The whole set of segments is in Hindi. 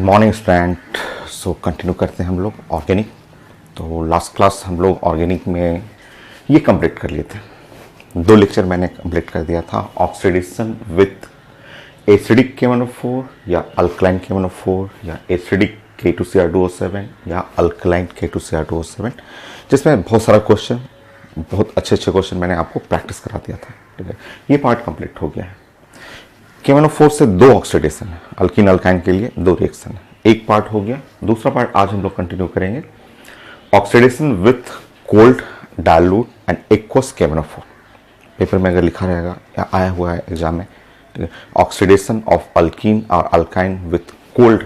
Morning student. सो कंटिन्यू करते हैं हम लोग ऑर्गेनिक। तो लास्ट क्लास हम लोग ऑर्गेनिक में ये कंप्लीट कर लिए थे। 2 लेक्चर मैंने कंप्लीट कर दिया था, ऑक्सीडेशन विथ एसिडिक K1O4 या अल्कलाइन K1O4 या एसिडिक K2Cr2O7 या अल्कलाइन K2Cr2O7, जिसमें बहुत सारा क्वेश्चन, बहुत अच्छे क्वेश्चन मैंने आपको प्रैक्टिस करा दिया था। ठीक है, ये पार्ट कंप्लीट हो गया है। K1O4 से 2 ऑक्सीडेशन है, अल्कीन अल्काइन के लिए 2 रिएक्शन है। एक पार्ट हो गया। दूसरा पार्ट आज हम लोग कंटिन्यू करेंगे, oxidation with cold dilute and aqueous K1O4। Paper में अगर लिखा रहेगा या आया हुआ है एग्जाम में, ऑक्सीडेशन ऑफ अल्कीन और alkyne with cold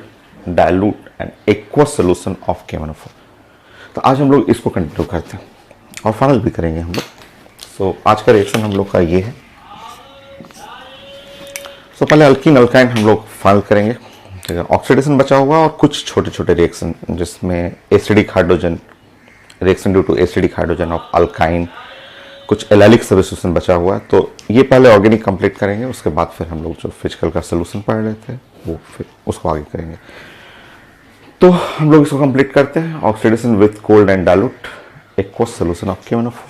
dilute and aqueous solution of K1O4। तो आज हम लोग इसको कंटिन्यू करते हैं और फाइनल भी करेंगे हम लोग। सो आज का रिएक्शन हम लोग का ये है। तो पहले अल्कीन अल्काइन हम लोग फाइनल करेंगे। ठीक है, ऑक्सीडेशन बचा हुआ और कुछ छोटे छोटे रिएक्शन, जिसमें acidic hydrogen reaction due to acidic hydrogen of alkyne, कुछ एलाइलिक सब्स्टिट्यूशन बचा हुआ है। तो ये पहले ऑर्गेनिक कंप्लीट करेंगे, उसके बाद फिर हम लोग जो फिजिकल का सोल्यूशन पढ़ रहे थे वो फिर उसको आगे करेंगे। तो हम लोग इसको कंप्लीट करते हैं, oxidation with cold and dilute aqueous solution of K1O4।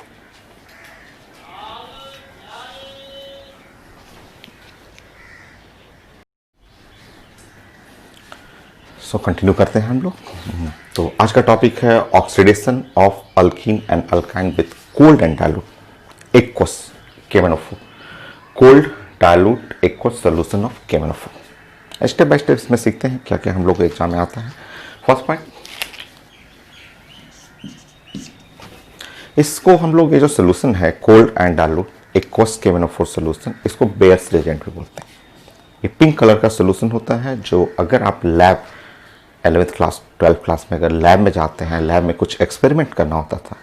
So continue करते हैं हम लोग। तो आज का टॉपिक है oxidation of alkyne and alkyne with cold and dilute aqueous K1O4। Cold dilute aqueous solution of K1O4। Step by step इसमें सीखते हैं क्या क्या हम लोग को एग्जाम में आता है। फर्स्ट पॉइंट, इसको हम लोग ये जो सोल्यूशन है cold and dilute aqueous K1O4 solution, इसको बेयर्स रिएजेंट भी बोलते हैं। ये पिंक कलर का सोल्यूशन होता है, जो अगर आप lab 11th class 12th class में अगर लैब में जाते हैं, लैब में कुछ एक्सपेरिमेंट करना होता था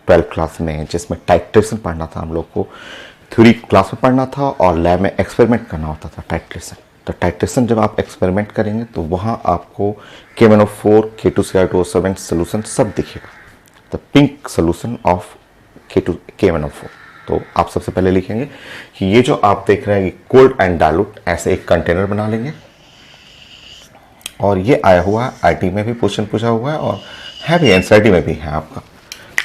12th क्लास में, जिसमें टाइट्रेशन पढ़ना था हम लोग को, थ्योरी क्लास में पढ़ना था और लैब में एक्सपेरिमेंट करना होता था टाइट्रेशन। तो टाइट्रेशन जब आप एक्सपेरिमेंट करेंगे तो वहाँ आपको K1O4 K2Cr2O7 सोल्यूशन सब दिखेगा। The pink solution of K1O4। तो आप सबसे पहले लिखेंगे कि ये जो आप देख रहे हैं कोल्ड एंड डाइल्यूट, ऐसे एक कंटेनर बना लेंगे। और ये आया हुआ है आईटी में भी क्वेश्चन पूछा हुआ है और है भी एनसीईआरटी में भी है आपका।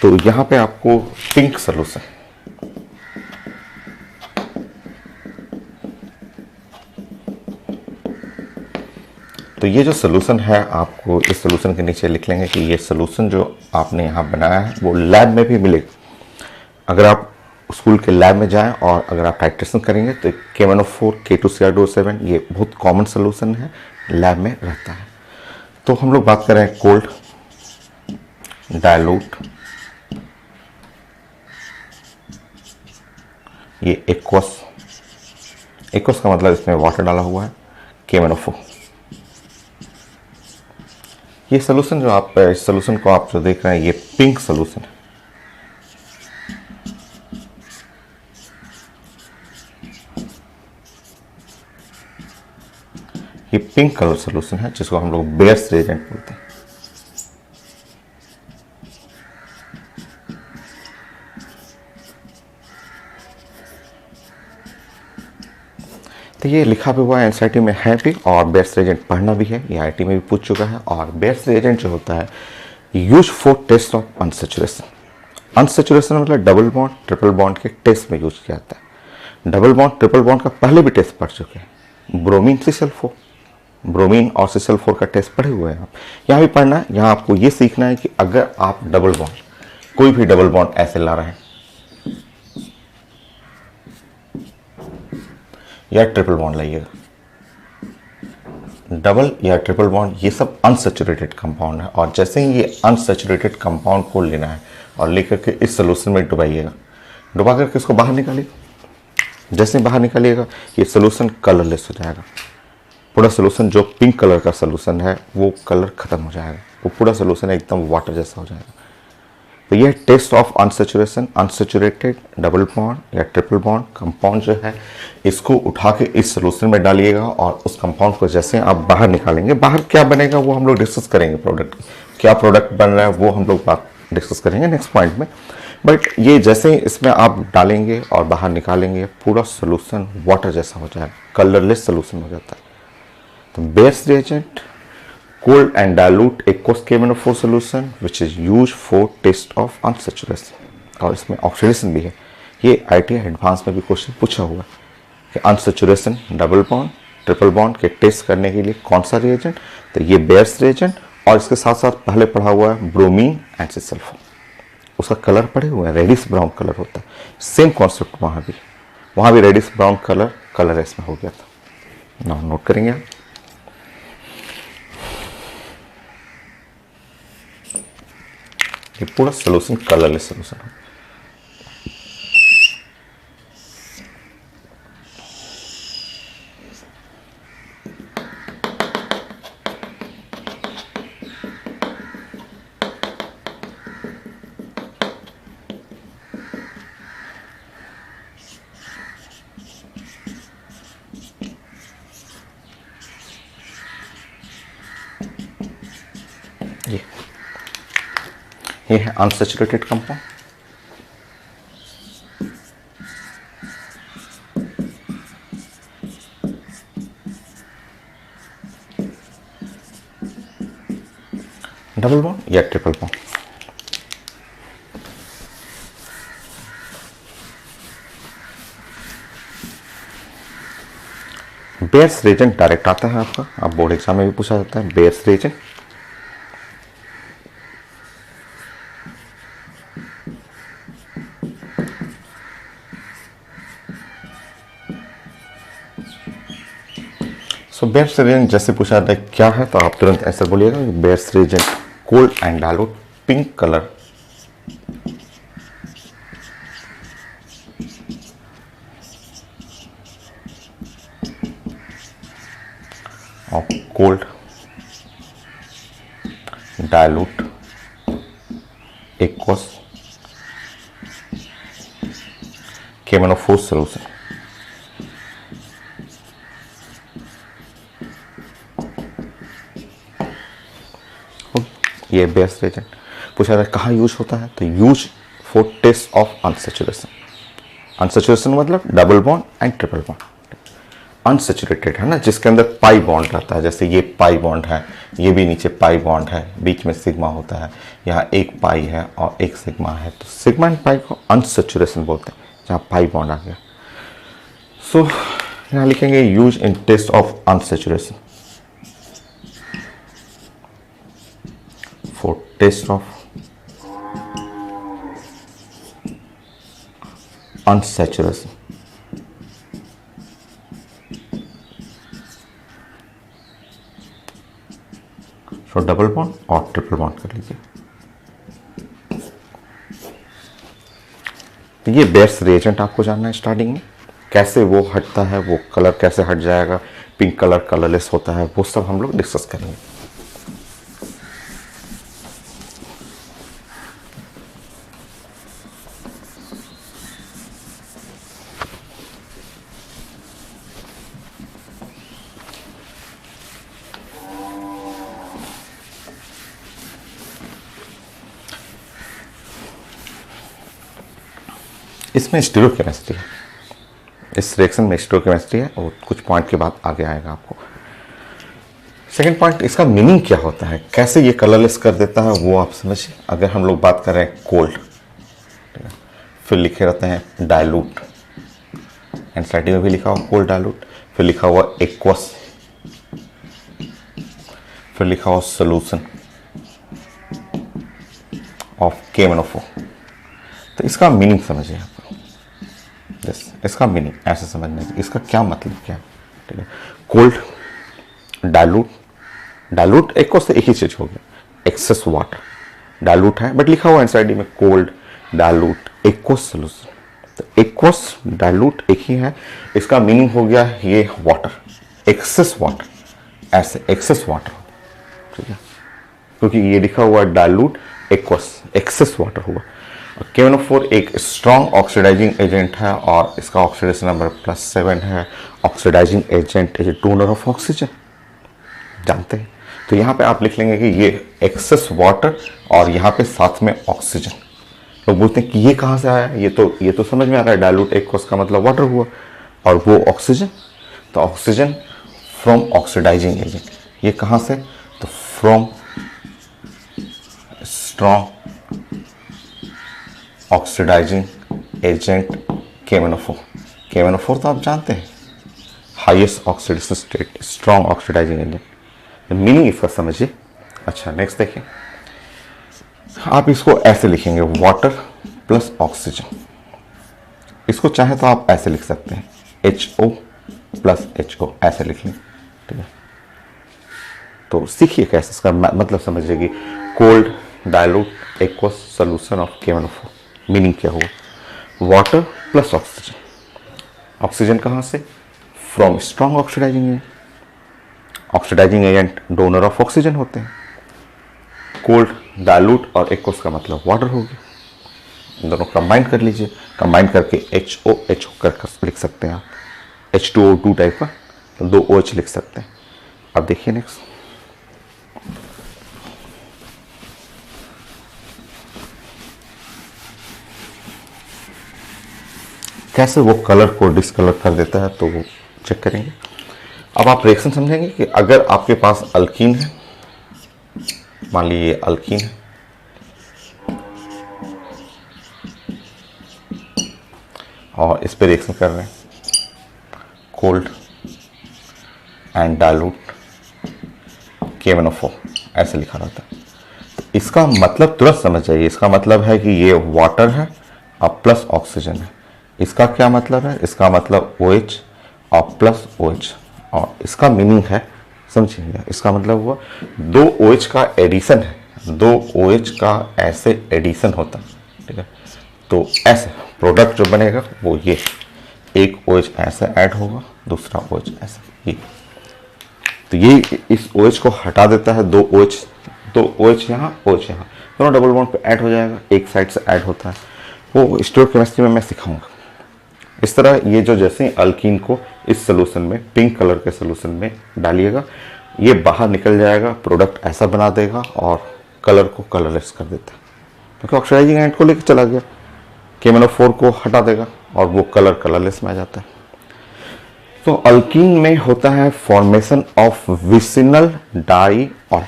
तो यहाँ पे आपको पिंक सोल्यूशन, तो ये जो सोल्यूशन है आपको इस सोल्यूशन के नीचे लिख लेंगे कि ये सोल्यूशन जो आपने यहाँ बनाया है वो लैब में भी मिलेगा। अगर आप स्कूल के लैब में जाएं और अगर आप टाइट्रेशन करेंगे तो K1O4 K2Cr2O7 ये बहुत कॉमन सोल्यूशन है, लैब में रहता है। तो हम लोग बात करें कोल्ड डाइल्यूट, ये एक्वस, एक्वस का मतलब इसमें वाटर डाला हुआ है K1O4। ये सोल्यूशन जो आप इस सोल्यूशन को आप जो देख रहे हैं ये पिंक सोल्यूशन है। ये पिंक कलर सोल्यूशन है जिसको हम लोग बेयर्स रिएजेंट बोलते हैं। तो ये लिखा भी हुआ है, एनसीईआरटी में है भी और बेयर्स रिएजेंट पढ़ना भी है, ये आईटी में भी पूछ चुका है। और बेयर्स रिएजेंट जो होता है use for test of unsaturation. Unsaturation मतलब डबल बॉन्ड ट्रिपल बॉन्ड के टेस्ट में यूज किया जाता है। डबल बॉन्ड ट्रिपल बॉन्ड का पहले भी टेस्ट पढ़ चुके हैं, ब्रोमीन CCl4, ब्रोमीन और CCl4 का टेस्ट पढ़े हुए हैं आप। यहाँ भी पढ़ना है, यहाँ आपको ये सीखना है कि अगर आप डबल बॉन्ड, कोई भी डबल बॉन्ड ऐसे ला रहे हैं या ट्रिपल बॉन्ड लाइएगा, डबल या ट्रिपल बॉन्ड ये सब अनसैचुरेटेड कंपाउंड है। और जैसे ही ये अनसैचुरेटेड कंपाउंड को लेना है और लेकर के इस सोल्यूशन में डुबाइएगा, डुबा करके इसको बाहर निकालिए। जैसे ही बाहर निकालिएगा ये सोल्यूशन कलरलेस हो जाएगा। पूरा सोल्यूशन जो पिंक कलर का सोल्यूशन है वो कलर खत्म हो जाएगा, वो पूरा सोल्यूशन एकदम वाटर जैसा हो जाएगा। तो ये test of unsaturation, unsaturated double bond या ट्रिपल बॉन्ड कंपाउंड जो है इसको उठा के इस सोल्यूशन में डालिएगा और उस कंपाउंड को जैसे आप बाहर निकालेंगे, बाहर क्या बनेगा वो हम लोग डिस्कस करेंगे। प्रोडक्ट क्या प्रोडक्ट बन रहा है वो हम लोग बात डिस्कस करेंगे नेक्स्ट पॉइंट में। बट ये जैसे ही इसमें आप डालेंगे और बाहर निकालेंगे पूरा सोल्यूशन वाटर जैसा हो जाएगा, कलरलेस सोल्यूशन हो जाता है। तो base reagent cold and dilute aqueous KMnO4 solution which is used for test of unsaturation। और इसमें ऑक्सीडेशन भी है। ये ITI एडवांस में भी क्वेश्चन पूछा हुआ है कि unsaturation double bond triple bond के टेस्ट करने के लिए कौन सा रिएजेंट, तो ये बेयर्स रिएजेंट, और इसके साथ साथ पहले पढ़ा हुआ है ब्रोमीन एंड सल्फर। उसका कलर पड़े हुए हैं, रेडिश ब्राउन कलर होता है। सेम कॉन्सेप्ट वहाँ भी रेडिश ब्राउन कलर इसमें हो गया था। नाउ नोट करेंगे आप। ये पूरा सोल्यूशन कलरलेस सोल्यूशन है। ये है अनसैचुरेटेड कंपाउंड। डबल बॉन्ड या triple bond. Bears reagent direct आता है आपका, आप बोर्ड एग्जाम में भी पूछा जाता है बेयर्स रिएजेंट। सो बेयर्स रिएजेंट जैसे पूछा जाता है क्या है, तो आप तुरंत आंसर बोलिएगा। Baeyer's reagent cold and dilute pink colour of cold dilute aqueous KMnO4 solution। ये बेस्ट रिएजेंट पूछा जाता है कहाँ यूज होता है, तो use for test of unsaturation. Unsaturation मतलब double bond and triple bond. Unsaturated है ना, जिसके अंदर पाई बॉन्ड रहता है, जैसे ये पाई बॉन्ड है, ये भी नीचे पाई बॉन्ड है, बीच में सिग्मा होता है, यहाँ एक पाई है और एक सिग्मा है, तो सिग्मा एंड पाई को अनसेचुरेशन बोलते हैं, जहाँ पाई बॉन्ड आ गया। सो यहाँ लिखेंगे use in test of unsaturation, for test of unsaturation. तो डबल बॉन्ड और ट्रिपल बॉन्ड कर लीजिए। तो ये बेयर्स रिएजेंट आपको जानना है स्टार्टिंग में, कैसे वो हटता है, वो कलर कैसे हट जाएगा, पिंक कलर कलरलेस होता है, वो सब हम लोग डिस्कस करेंगे। इसमें स्टीरियोकेमिस्ट्री है, इस रिएक्शन में स्टीरियोकेमिस्ट्री है और कुछ पॉइंट के बाद आगे आएगा आपको। सेकंड पॉइंट, इसका मीनिंग क्या होता है, कैसे ये कलरलेस कर देता है वो आप समझिए। अगर हम लोग बात कर रहे हैं कोल्ड, फिर लिखे रहते हैं डाइल्यूट, एनसीईआरटी में भी लिखा हुआ कोल्ड डाइल्यूट, फिर लिखा हुआ एक्वस, फिर लिखा हुआ सोल्यूशन ऑफ KMnO4। तो इसका मीनिंग समझिए आप, इसका मीनिंग ऐसे समझने की, इसका क्या मतलब क्या है, ठीक है। कोल्ड डाइल्यूट एक्वस से एक ही चीज हो गया, एक्सेस वाटर, डाइल्यूट है बट लिखा हुआ एनसीईआरटी में कोल्ड डाइल्यूट एक्वस सोल्यूशन। तो एक्वस डाइल्यूट एक ही है, इसका मीनिंग हो गया ये वाटर, एक्सेस वाटर, ऐसे एक्सेस वाटर, ठीक है, क्योंकि ये लिखा हुआ डाइल्यूट एक्वस, एक्सेस वाटर हुआ। KMnO4 एक स्ट्रॉन्ग ऑक्सीडाइजिंग एजेंट है और इसका ऑक्सीडेशन नंबर +7 है। Oxidising agent is donor of oxygen, जानते हैं। तो यहाँ पे आप लिख लेंगे कि ये एक्सेस वाटर और यहाँ पे साथ में ऑक्सीजन। लोग बोलते हैं कि ये कहाँ से आया, ये तो समझ में आ रहा है, डाइल्यूट एक्वस का मतलब वाटर हुआ और वो ऑक्सीजन, तो ऑक्सीजन फ्रॉम ऑक्सीडाइजिंग एजेंट, ये कहाँ से, तो from strong oxidising agent KMnO4। KMnO4 तो आप जानते हैं, highest oxidation state, strong oxidising agent. Meaning इसका समझिए। अच्छा, नेक्स्ट देखिए, आप इसको ऐसे लिखेंगे, वाटर प्लस ऑक्सीजन। इसको चाहे तो आप ऐसे लिख सकते हैं, HO प्लस HO, ऐसे लिख लें, ठीक है। तो सीखिए कैसे, इसका मतलब समझिए कि cold dilute aqueous solution of KMnO4। Meaning क्या हुआ, वाटर प्लस ऑक्सीजन। ऑक्सीजन कहाँ से, from strong oxidising agent. Oxidising agent donor of oxygen होते हैं। कोल्ड डायलूट और एक्वस का मतलब वाटर हो गया। इन दोनों कंबाइन कर लीजिए, कंबाइन करके HO कर लिख सकते हैं आप, H2O2 टाइप का, तो 2 OH लिख सकते हैं। अब देखिए नेक्स्ट, कैसे वो कलर को डिसकलर कर देता है, तो वो चेक करेंगे। अब आप रिएक्शन समझेंगे कि अगर आपके पास अल्कीन है, मान लीजिए ये अल्कीन है, और इस पे रिएक्शन कर रहे हैं, कोल्ड एंड डायलूट KMnO4 ऐसे लिखा रहता है। तो इसका मतलब तुरंत समझ जाइए, इसका मतलब है कि ये वाटर है और प्लस ऑक्सीजन है। इसका क्या मतलब है, इसका मतलब OH और प्लस OH, और इसका मीनिंग है, समझिएगा, इसका मतलब हुआ 2 OH का एडिशन है, 2 OH का ऐसे एडिशन होता है, ठीक है। तो ऐसे प्रोडक्ट जो बनेगा वो ये, एक OH ऐसे ऐड होगा, दूसरा OH ऐसे, ये। तो ये इस OH को हटा देता है, 2 OH यहाँ, OH यहाँ, दोनों डबल बॉन्ड पे ऐड हो जाएगा, एक साइड से ऐड होता है। वो स्टोइकोकेमिस्ट्री में मैं सिखाऊंगा। इस तरह ये जो जैसे अल्कीन को इस सोल्यूशन में, पिंक कलर के सोल्यूशन में डालिएगा, ये बाहर निकल जाएगा, प्रोडक्ट ऐसा बना देगा और कलर को कलरलेस कर देता है, क्योंकि ऑक्सीडाइजिंग एजेंट को लेकर चला गया, KMnO4 को हटा देगा और वो कलरलेस में आ जाता है। तो अल्कीन में होता है formation of vicinal diol.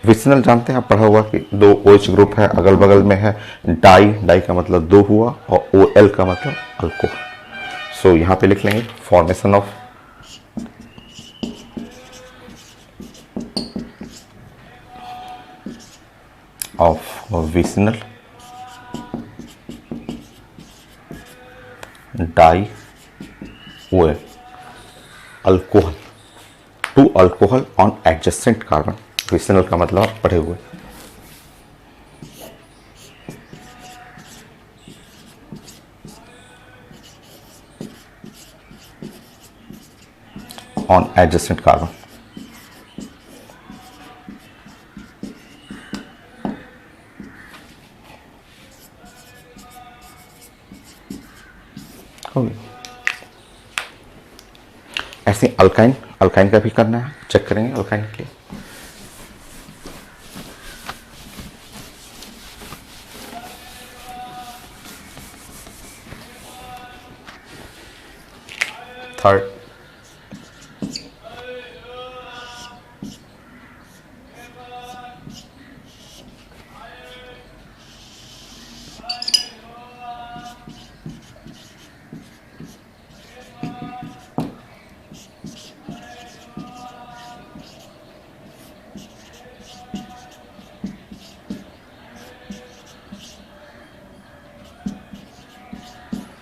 Vicinal जानते हैं आप, पढ़ा हुआ कि 2 OH ग्रुप है, अगल बगल में है, डाई का मतलब 2 हुआ, और OL का मतलब अल्कोहल। सो यहां पे लिख लेंगे formation of vicinal di OL alcohol two alcohol on adjacent carbon. Vicinal का मतलब आप पढ़े हुए, ऑन एडजेसेंट कार्बन। ऐसे अल्काइन का भी करना है, चेक करेंगे अल्काइन के लिए। थर्ड,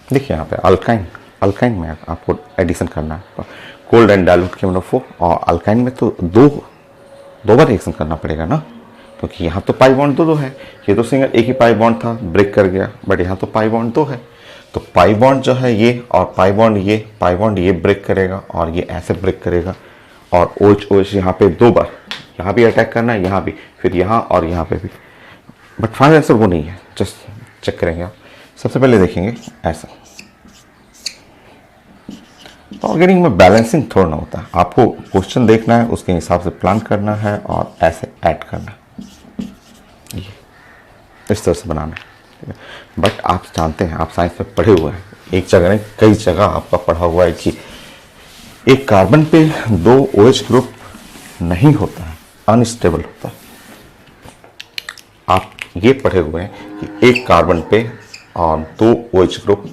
देखिए यहाँ पे अल्काइन में आपको एडिशन करना है, कोल्ड एंड डाइल्यूट KMnO4, और अल्काइन में तो दो बार रिएक्शन करना पड़ेगा ना, क्योंकि यहाँ तो पाई बॉन्ड दो है, ये तो सिंगल एक ही पाई बॉन्ड था, ब्रेक कर गया, बट यहाँ तो पाई बॉन्ड 2 है। तो पाई बॉन्ड जो है ये, और पाई बॉन्ड ये ब्रेक करेगा और ये ऐसे ब्रेक करेगा, और OH यहाँ पे 2 बार, यहाँ भी अटैक करना है, यहाँ भी, फिर यहाँ और यहाँ पे भी, बट फाइनल आंसर वो नहीं है, जस्ट चेक करेंगे आप। सबसे पहले देखेंगे ऐसा, तो ऑर्गेनिक में बैलेंसिंग थोड़ा ना होता है, आपको क्वेश्चन देखना है, उसके हिसाब से प्लान करना है और ऐसे ऐड करना है, ये इस तरह से बनाना है। बट आप जानते हैं, आप साइंस में पढ़े हुए हैं, एक जगह नहीं कई जगह आपका पढ़ा हुआ है कि एक कार्बन पे 2 OH ग्रुप नहीं होता है, अनस्टेबल होता है। आप ये पढ़े हुए हैं कि एक कार्बन पे और 2 OH ग्रुप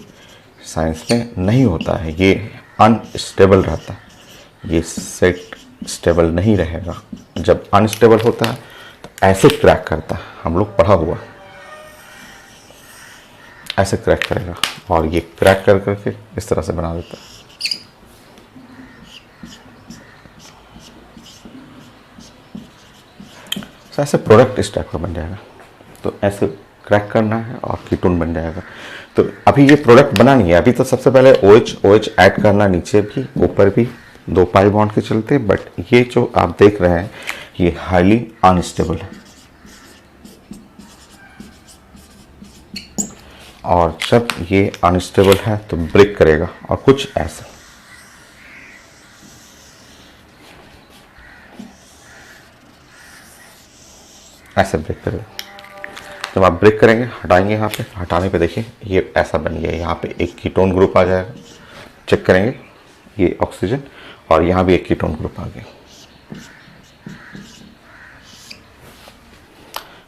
साइंस में नहीं होता है, ये अनस्टेबल रहता है, ये सेट स्टेबल नहीं रहेगा। जब अनस्टेबल होता है तो ऐसे क्रैक करता है, हम लोग पढ़ा हुआ, ऐसे क्रैक करेगा और ये क्रैक कर करके इस तरह से बना देता है। तो ऐसे प्रोडक्ट इस टाइप का बन जाएगा। तो ऐसे क्रैक करना है और कीटोन बन जाएगा। तो अभी ये प्रोडक्ट बना नहीं है, अभी तो सबसे पहले OH ऐड करना, नीचे भी ऊपर भी 2 पाई बॉन्ड के चलते, बट ये जो आप देख रहे हैं ये हाईली अनस्टेबल है। और जब ये अनस्टेबल है तो ब्रेक करेगा और कुछ ऐसा, ऐसे ब्रेक करेगा। जब आप ब्रेक करेंगे, हटाएंगे, यहाँ पे हटाने पे देखिए ये ऐसा बन गया, यहाँ पे एक कीटोन ग्रुप आ जाएगा, चेक करेंगे ये ऑक्सीजन, और यहाँ भी एक कीटोन ग्रुप आ गया।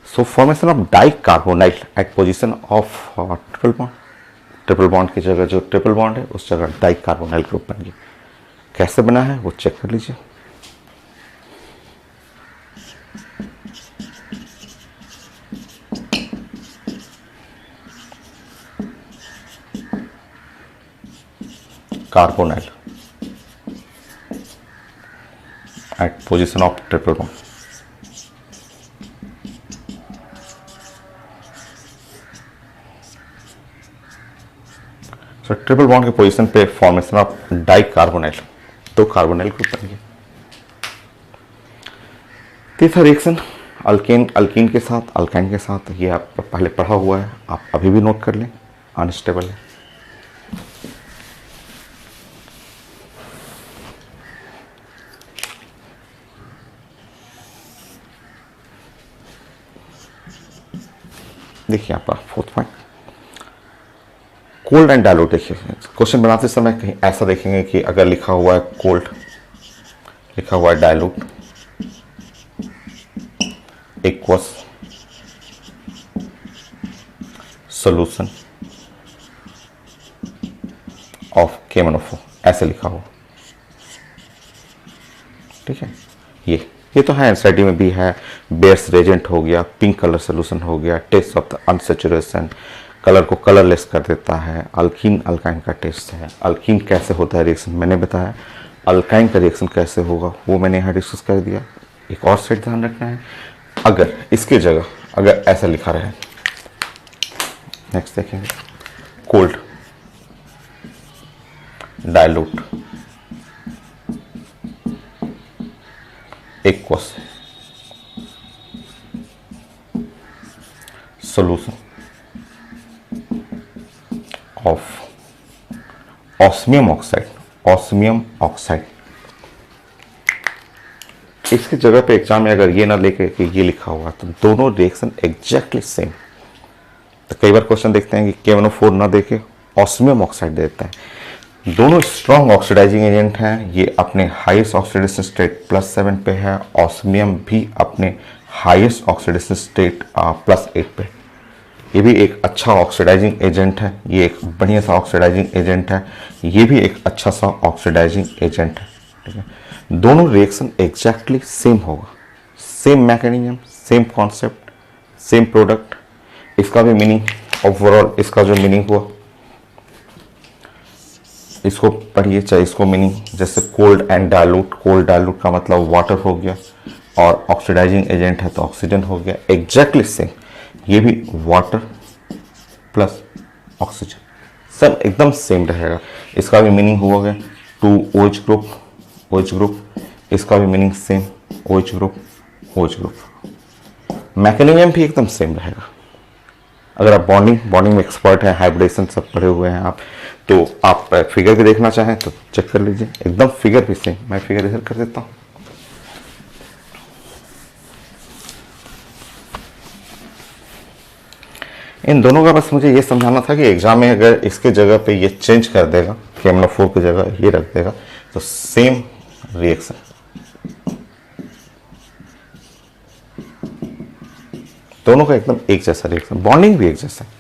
So formation of dicarbonyl at position of triple bond की जगह जो ट्रिपल बॉन्ड है उस जगह डाइकार्बोनाइल ग्रुप बन गया। कैसे बना है वो चेक कर लीजिए। Carbonyl at position of triple bond. So triple bond के पोजीशन पे फॉर्मेशन ऑफ डाइकार्बोनाइल, 2 कार्बोनाइल ग्रुप बन गए। तीसरा रिएक्शन अल्केन अल्कीन के साथ अल्काइन के साथ, ये आप पहले पढ़ा हुआ है, आप अभी भी नोट कर लें, अनस्टेबल है। देखिए आपका 4th point, cold and dilute. देखिए क्वेश्चन बनाते समय कहीं ऐसा देखेंगे कि अगर लिखा हुआ है कोल्ड, लिखा हुआ है dilute, aqueous solution of KMnO4, ऐसे लिखा हुआ, ठीक है। ये तो है, एनसीईआरटी में भी है। बेयर्स रेजेंट हो गया, पिंक कलर सोल्यूशन हो गया, test of the unsaturation, colour को कलरलेस कर देता है। अल्कीन अल्काइन का टेस्ट है। अल्कीन कैसे होता है रिएक्शन मैंने बताया, अल्काइन का रिएक्शन कैसे होगा वो मैंने यहाँ डिस्कस कर दिया। एक और सेट ध्यान रखना है, अगर इसके जगह अगर ऐसा लिखा रहे, नेक्स्ट देखेंगे cold dilute aqueous solution of osmium oxide. इसकी जगह पे एग्जाम में अगर ये ना लेके कि ये लिखा हुआ तो दोनों रिएक्शन एग्जैक्टली सेम। तो कई बार क्वेश्चन देखते हैं कि KMnO4 ना देके ऑस्मियम ऑक्साइड देता है। दोनों स्ट्रॉन्ग ऑक्सीडाइजिंग एजेंट हैं, ये अपने हाईएस्ट ऑक्सीडेशन स्टेट +7 पे है, ऑस्मियम भी अपने हाईएस्ट ऑक्सीडेशन स्टेट +8 पे। ये भी एक अच्छा ऑक्सीडाइजिंग एजेंट है, ये एक बढ़िया सा ऑक्सीडाइजिंग एजेंट है, ये भी एक अच्छा सा ऑक्सीडाइजिंग एजेंट है, ठीक है। दोनों रिएक्शन एग्जैक्टली सेम होगा, same mechanism, same concept, same product. इसका भी मीनिंग ओवरऑल, इसका जो मीनिंग हुआ इसको पढ़िए, चाहे इसको मीनिंग जैसे cold and dilute, cold dilute का मतलब वाटर हो गया और ऑक्सीडाइजिंग एजेंट है तो ऑक्सीजन हो गया, एग्जैक्टली सेम। ये भी वाटर प्लस ऑक्सीजन, सब एकदम सेम रहेगा। इसका भी मीनिंग हुआ गया 2 OH ग्रुप, OH ग्रुप, इसका भी meaning same, OH group, OH group. Mechanism भी एकदम सेम रहेगा। अगर आप बॉन्डिंग में एक्सपर्ट हैं, हाइब्रिडेशन सब पढ़े हुए हैं आप, तो आप फिगर भी देखना चाहें तो चेक कर लीजिए, एकदम फिगर भी सेम। मैं फिगर इधर कर देता हूँ। इन दोनों का बस मुझे ये समझाना था कि एग्जाम में अगर इसके जगह पे ये चेंज कर देगा, KMnO4 की जगह ये रख देगा, तो सेम रिएक्शन, दोनों का एकदम एक जैसा रिएक्शन, बॉन्डिंग भी एक जैसा है।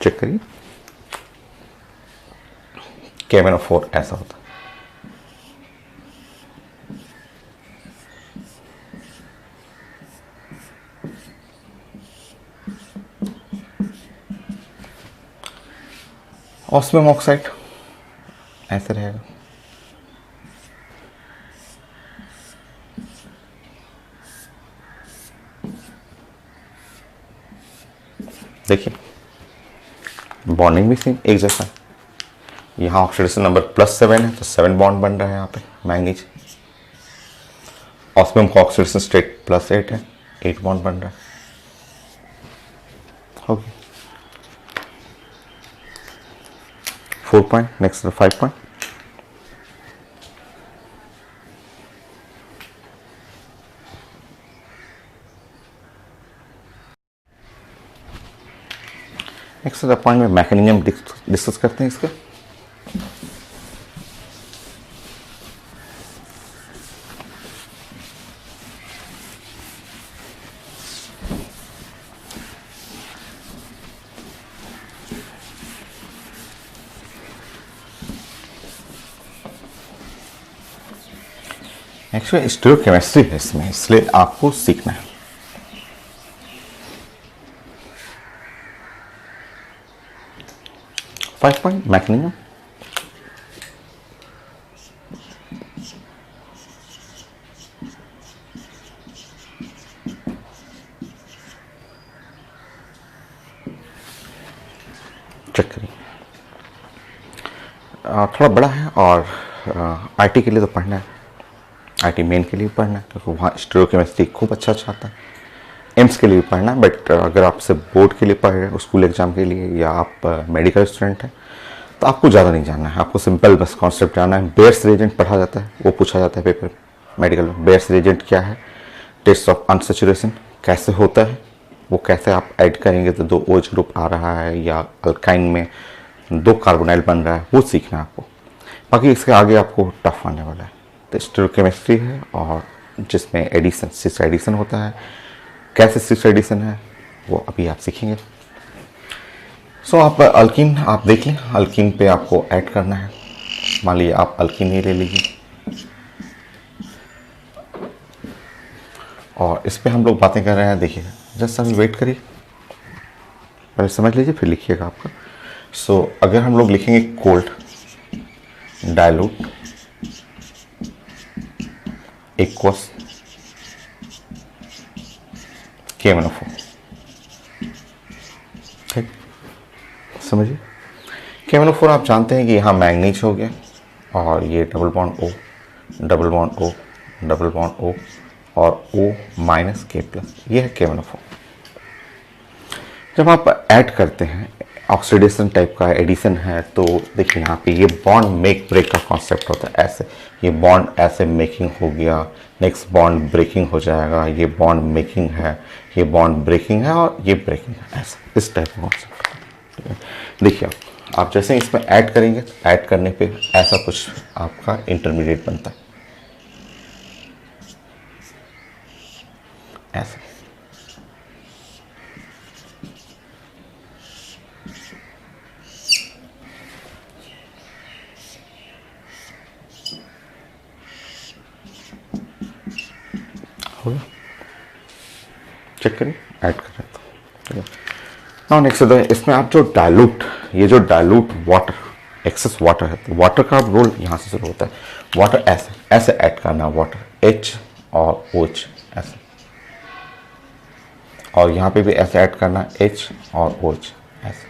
चेक करिए, KMnO4 ऐसा होता है। ऑस्मियम ऑक्साइड ऐसे रहेगा। देखिए बॉन्डिंग भी सेम एक जैसा है। यहाँ ऑक्सीडेशन नंबर +7 है तो 7 बॉन्ड बन रहा है यहाँ पे मैंगनीज। ऑस्मियम का ऑक्सीडेशन स्टेट +8 है, 8 बॉन्ड बन रहा है। Okay 4 point, next 5 point. Next point में मैकेनिज्म डिस्कस करते हैं इसका। एक्चुअली स्टीरियोकेमिस्ट्री है इसमें, इसलिए आपको सीखना है। Five point mechanism. चेक करिए, थोड़ा बड़ा है और आईटी के लिए तो पढ़ना है, आईटी मेन के लिए पढ़ना है क्योंकि वहाँ स्टीरियोकेमिस्ट्री खूब अच्छा आता है। एम्स के लिए भी पढ़ना है, बट अगर आपसे बोर्ड के लिए पढ़ रहे हैं, स्कूल एग्जाम के लिए, या आप मेडिकल स्टूडेंट हैं तो आपको ज़्यादा नहीं जानना है। आपको सिंपल बस कॉन्सेप्ट जानना है। बेयर्स रिएजेंट पढ़ा जाता है, वो पूछा जाता है पेपर मेडिकल में। बेयर्स रिएजेंट क्या है, टेस्ट ऑफ अनसैचुरेशन कैसे होता है, वो कैसे आप ऐड करेंगे तो 2 OH ग्रुप आ रहा है या अल्काइन में 2 कार्बोनाइल बन रहा है, वो सीखना है आपको। बाकी इसके आगे आपको टफ आने वाला है। तो स्टीरियोकेमिस्ट्री है और जिसमें एडिशन, सिस एडिशन होता है, कैसे सिस एडिशन है वो अभी आप सीखेंगे। सो आप अल्कीन आप देख लें, अल्कीन पे आपको ऐड करना है। मान लीजिए आप अल्कीन ही ले लीजिए और इस पे हम लोग बातें कर रहे हैं। देखिए जस्ट अभी वेट करिए, पहले समझ लीजिए फिर लिखिएगा आपका। सो अगर हम लोग लिखेंगे कोल्ड डायलूट एक्वस KMnO4, ठीक समझिए। KMnO4 आप जानते हैं कि यहाँ मैंगनीज हो गया और ये double bond O, double bond O, double bond O और O-K+, ये है KMnO4। जब आप ऐड करते हैं, ऑक्सीडेशन टाइप का एडिशन है, तो देखिए यहाँ पे ये बॉन्ड मेक ब्रेक का कॉन्सेप्ट होता है। ऐसे ये बॉन्ड ऐसे मेकिंग हो गया, नेक्स्ट बॉन्ड ब्रेकिंग हो जाएगा, ये बॉन्ड मेकिंग है, ये बॉन्ड ब्रेकिंग है और ये ब्रेकिंग है, ऐसा इस टाइप का कॉन्सेप्ट। देखिए आप जैसे इसमें ऐड करेंगे, ऐड करने पे ऐसा कुछ आपका इंटरमीडिएट बनता है, ऐसा। हो गया, चेक करिए, ऐड कर रहे तो नाउ नेक्स्ट इसमें आप जो डायलूट, ये जो डायलूट वाटर, एक्सेस वाटर है, तो वाटर का रोल यहाँ से शुरू होता है। वाटर ऐसे ऐसे ऐड करना, वाटर H और OH ऐसे, और यहाँ पे भी ऐसे ऐड करना H और OH ऐसे।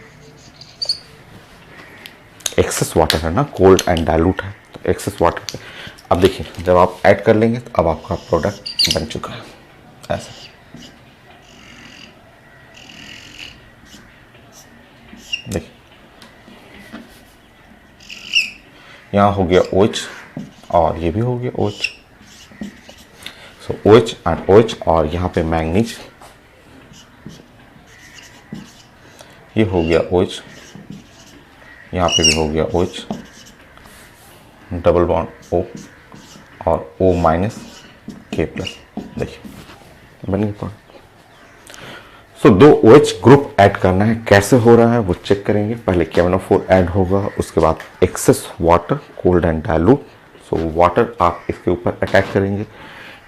एक्सेस वाटर है ना, कोल्ड एंड डायलूट है, तो एक्सेस वाटर पे अब देखिए जब आप ऐड कर लेंगे तो अब आपका प्रोडक्ट बन चुका है ऐसा। देखिए यहाँ हो गया OH और ये भी हो गया OH, so OH and OH, और यहाँ पे मैंगनीज, ये हो गया OH, यहाँ पे भी हो गया OH डबल बॉन्ड O और O माइनस K प्लस, देखिए बन गया। सो दो OH ग्रुप ऐड करना है, कैसे हो रहा है वो चेक करेंगे। पहले KMnO4 ऐड होगा, उसके बाद excess water cold and dilute. So water आप इसके ऊपर अटैक करेंगे,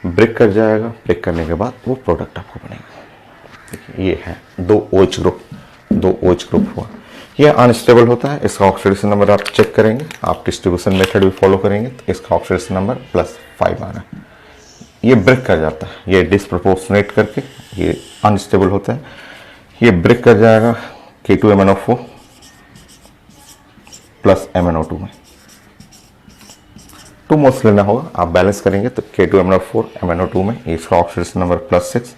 ब्रेक कर जाएगा, ब्रेक करने के बाद वो प्रोडक्ट आपको बनेगा। देखिए ये है दो OH ग्रुप हुआ। ये अनस्टेबल होता है, इसका ऑक्सीडेशन नंबर आप चेक करेंगे, आप डिस्ट्रीब्यूशन मेथड भी फॉलो करेंगे तो इसका ऑक्सीडेशन नंबर +5 आ रहा है। ये ब्रेक कर जाता है, ये डिसप्रोपोर्शनेट करके ये अनस्टेबल होता है, ये ब्रेक कर जाएगा K2MnO4 प्लस MnO2 में। 2 मोल्स लेना होगा, आप बैलेंस करेंगे तो K2MnO4 MnO2 में इसका ऑक्सीडेशन नंबर +6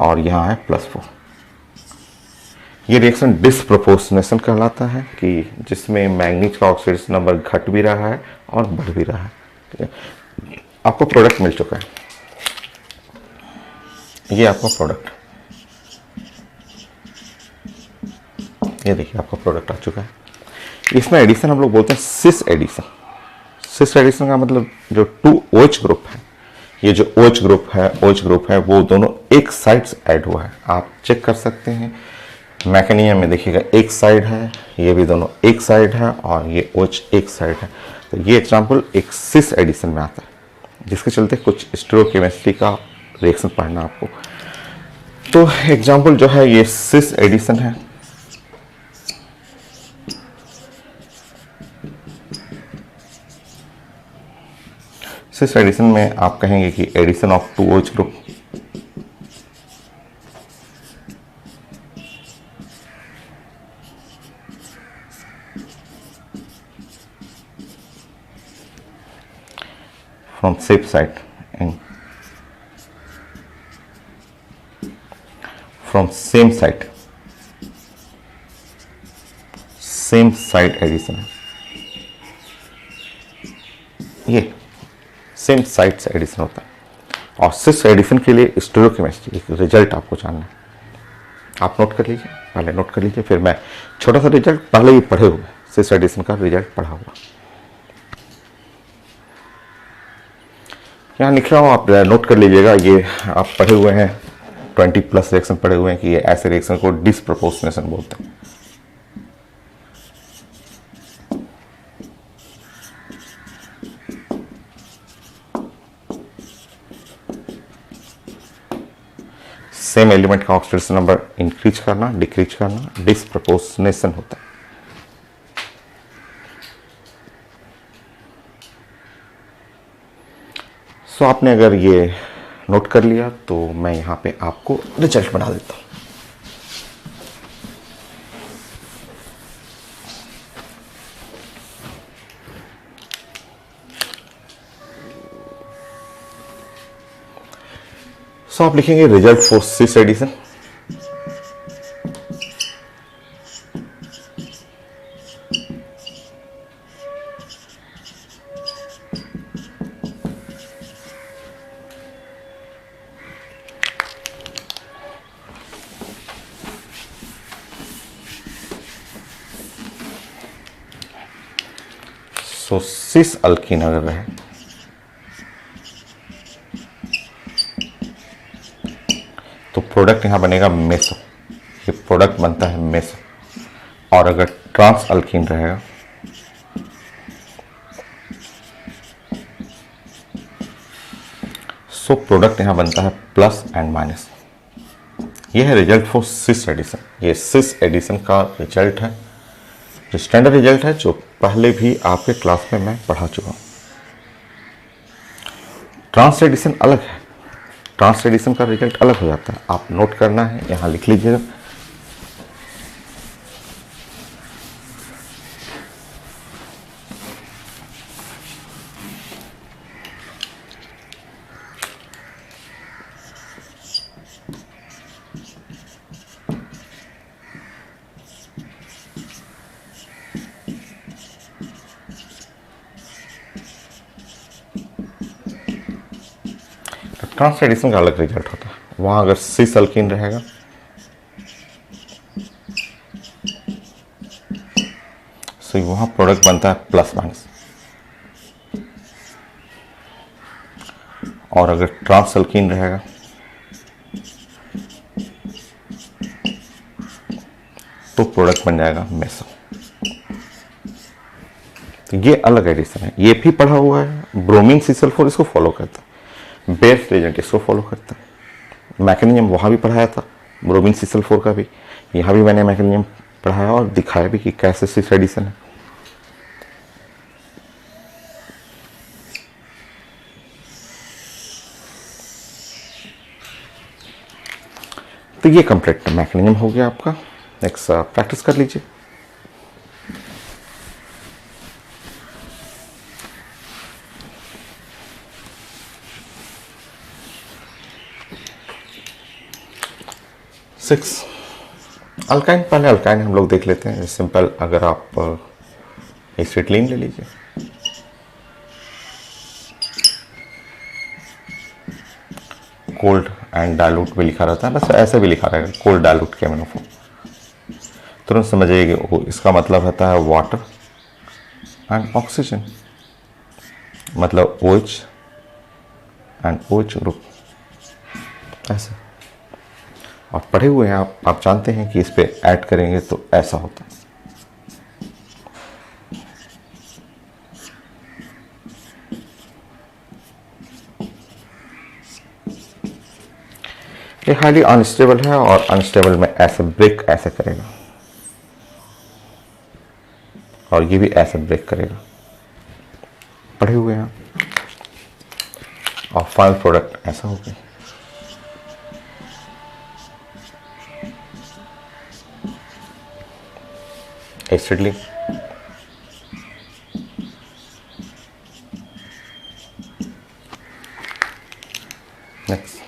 और यहाँ है +4। ये रिएक्शन डिसप्रोपोर्शनेशन कहलाता है कि जिसमें मैंगनीज का ऑक्सीडेशन नंबर घट भी रहा है और बढ़ भी रहा है। ठीक है, आपको प्रोडक्ट मिल चुका है, ये आपका प्रोडक्ट, ये देखिए आपका प्रोडक्ट आ चुका है। इसमें एडिशन हम लोग बोलते हैं सिस एडिशन। सिस एडिशन का मतलब जो 2 OH ग्रुप है, ये जो OH ग्रुप है वो दोनों एक साइड से ऐड हुआ है। आप चेक कर सकते हैं मैकेनिज्म में, देखिएगा एक साइड है, ये भी दोनों एक साइड है और ये OH एक साइड है। तो ये एग्जाम्पल एक सिस एडिशन में आता है, जिसके चलते कुछ स्टीरियोकेमिस्ट्री का रिएक्शन पढ़ना आपको। तो एग्जाम्पल जो है ये सिस एडिशन है। सिस एडिशन में आप कहेंगे कि addition of 2 OH group, from same side and from same side addition है, ये सेम साइड से एडिशन होता है। और सिस एडिशन के लिए स्टीरियोकेमिस्ट्री एक रिजल्ट आपको जानना है, आप नोट कर लीजिए, पहले नोट कर लीजिए, फिर मैं छोटा सा रिजल्ट पहले ही पढ़े हुए सिस एडिशन का रिजल्ट पढ़ा हुआ यहाँ लिख रहा हूँ, आप नोट कर लीजिएगा। ये आप पढ़े हुए हैं, 20+ रिएक्शन पढ़े हुए हैं कि ये ऐसे रिएक्शन को डिसप्रोपोर्शनेशन बोलते हैं। सेम एलिमेंट का ऑक्सीडेशन नंबर इंक्रीज करना, डिक्रीज करना डिसप्रोपोर्शनेशन होता है। सो आपने अगर ये नोट कर लिया तो मैं यहाँ पे आपको रिजल्ट बना देता हूँ। सो आप लिखेंगे result for cis addition. So cis alkene अगर रहे तो प्रोडक्ट यहां बनेगा मेसो, ये प्रोडक्ट बनता है मेसो। और अगर ट्रांस अल्कीन रहेगा सो प्रोडक्ट यहां बनता है प्लस एंड माइनस। ये है रिजल्ट फॉर सिस एडिशन। ये सिस एडिशन का रिजल्ट है, जो स्टैंडर्ड रिजल्ट है, जो पहले भी आपके क्लास में मैं पढ़ा चुका हूं। ट्रांस एडिशन अलग है, ट्रांस एडिशन का रिजल्ट अलग हो जाता है, आप नोट करना है, यहां लिख लीजिएगा। ट्रांस एडिशन का अलग रिजल्ट होता है, वहां अगर सिस अल्कीन रहेगा सो वहां प्रोडक्ट बनता है प्लस माइनस। और अगर ट्रांस अल्कीन रहेगा तो प्रोडक्ट बन जाएगा मेसो। तो ये अलग एडिशन है, ये भी पढ़ा हुआ है। ब्रोमीन C4 इसको फॉलो करता है, बेस एजेंट इसको फॉलो करता है। मैकेनिज्म वहाँ भी पढ़ाया था ब्रोमीन C4 का भी, यहाँ भी मैंने मैकेनिज्म पढ़ाया और दिखाया भी कि कैसे सिस एडिशन है। तो ये कंप्लीट मैकेनिज्म हो गया आपका। नेक्स्ट प्रैक्टिस कर लीजिए। सिक्स अल्काइन, पहले अल्काइन हम लोग देख लेते हैं सिंपल। अगर आप एसिटिलीन ले लीजिए, कोल्ड एंड डाइल्यूट भी लिखा रहता है, बस ऐसे भी लिखा रहेगा कोल्ड डाइल्यूट KMnO4, तुरंत समझिएगा वो इसका मतलब रहता है वाटर एंड ऑक्सीजन, मतलब OH एंड OH ग्रुप ऐसे। और पढ़े हुए हैं आप जानते हैं कि इस पे ऐड करेंगे तो ऐसा होता है। ये हाईली अनस्टेबल है और अनस्टेबल में ऐसे ब्रेक ऐसे करेगा और ये भी ऐसे ब्रेक करेगा, पढ़े हुए हैं। और फाइनल प्रोडक्ट ऐसा हो गया। एसिडली नेक्स्ट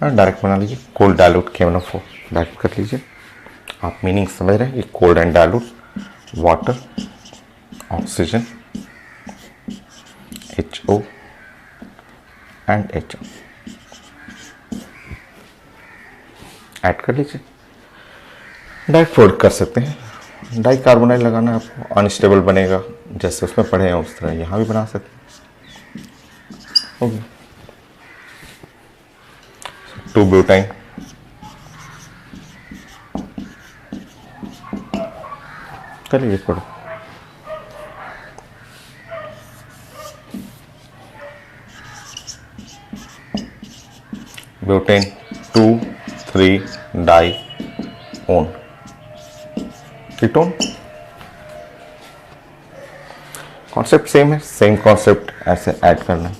डायरेक्ट बना लीजिए, कोल्ड डाइल्यूट KMnO4 डायरेक्ट कर लीजिए। आप मीनिंग समझ रहे हैं कि cold and dilute, water, oxygen, HO and HO add कर लीजिए। डायरेक्ट फोल्ड कर सकते हैं। डाई कार्बोनाइल लगाना आपको, अनस्टेबल बनेगा, जैसे उसमें पढ़े हैं उस तरह यहाँ भी बना सकते हैं। ओके, 2 ब्यूटाइन, चलिए पढ़ो। Butane 2,3 dione ketone. Concept same है, सेम कॉन्सेप्ट ऐसे ऐड करना है।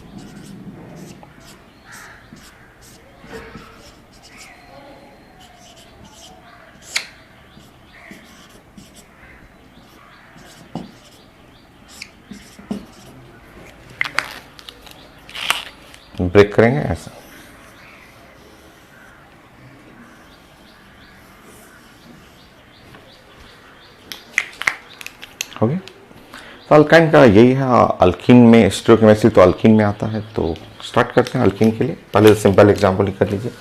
ब्रेक करेंगे ऐसा। हो गया। तो अल्काइन का यही है। अल्कीन में स्टीरियोकेमिस्ट्री तो अल्कीन में आता है, तो स्टार्ट करते हैं अल्कीन के लिए। पहले सिंपल एग्जांपल ही कर लीजिए।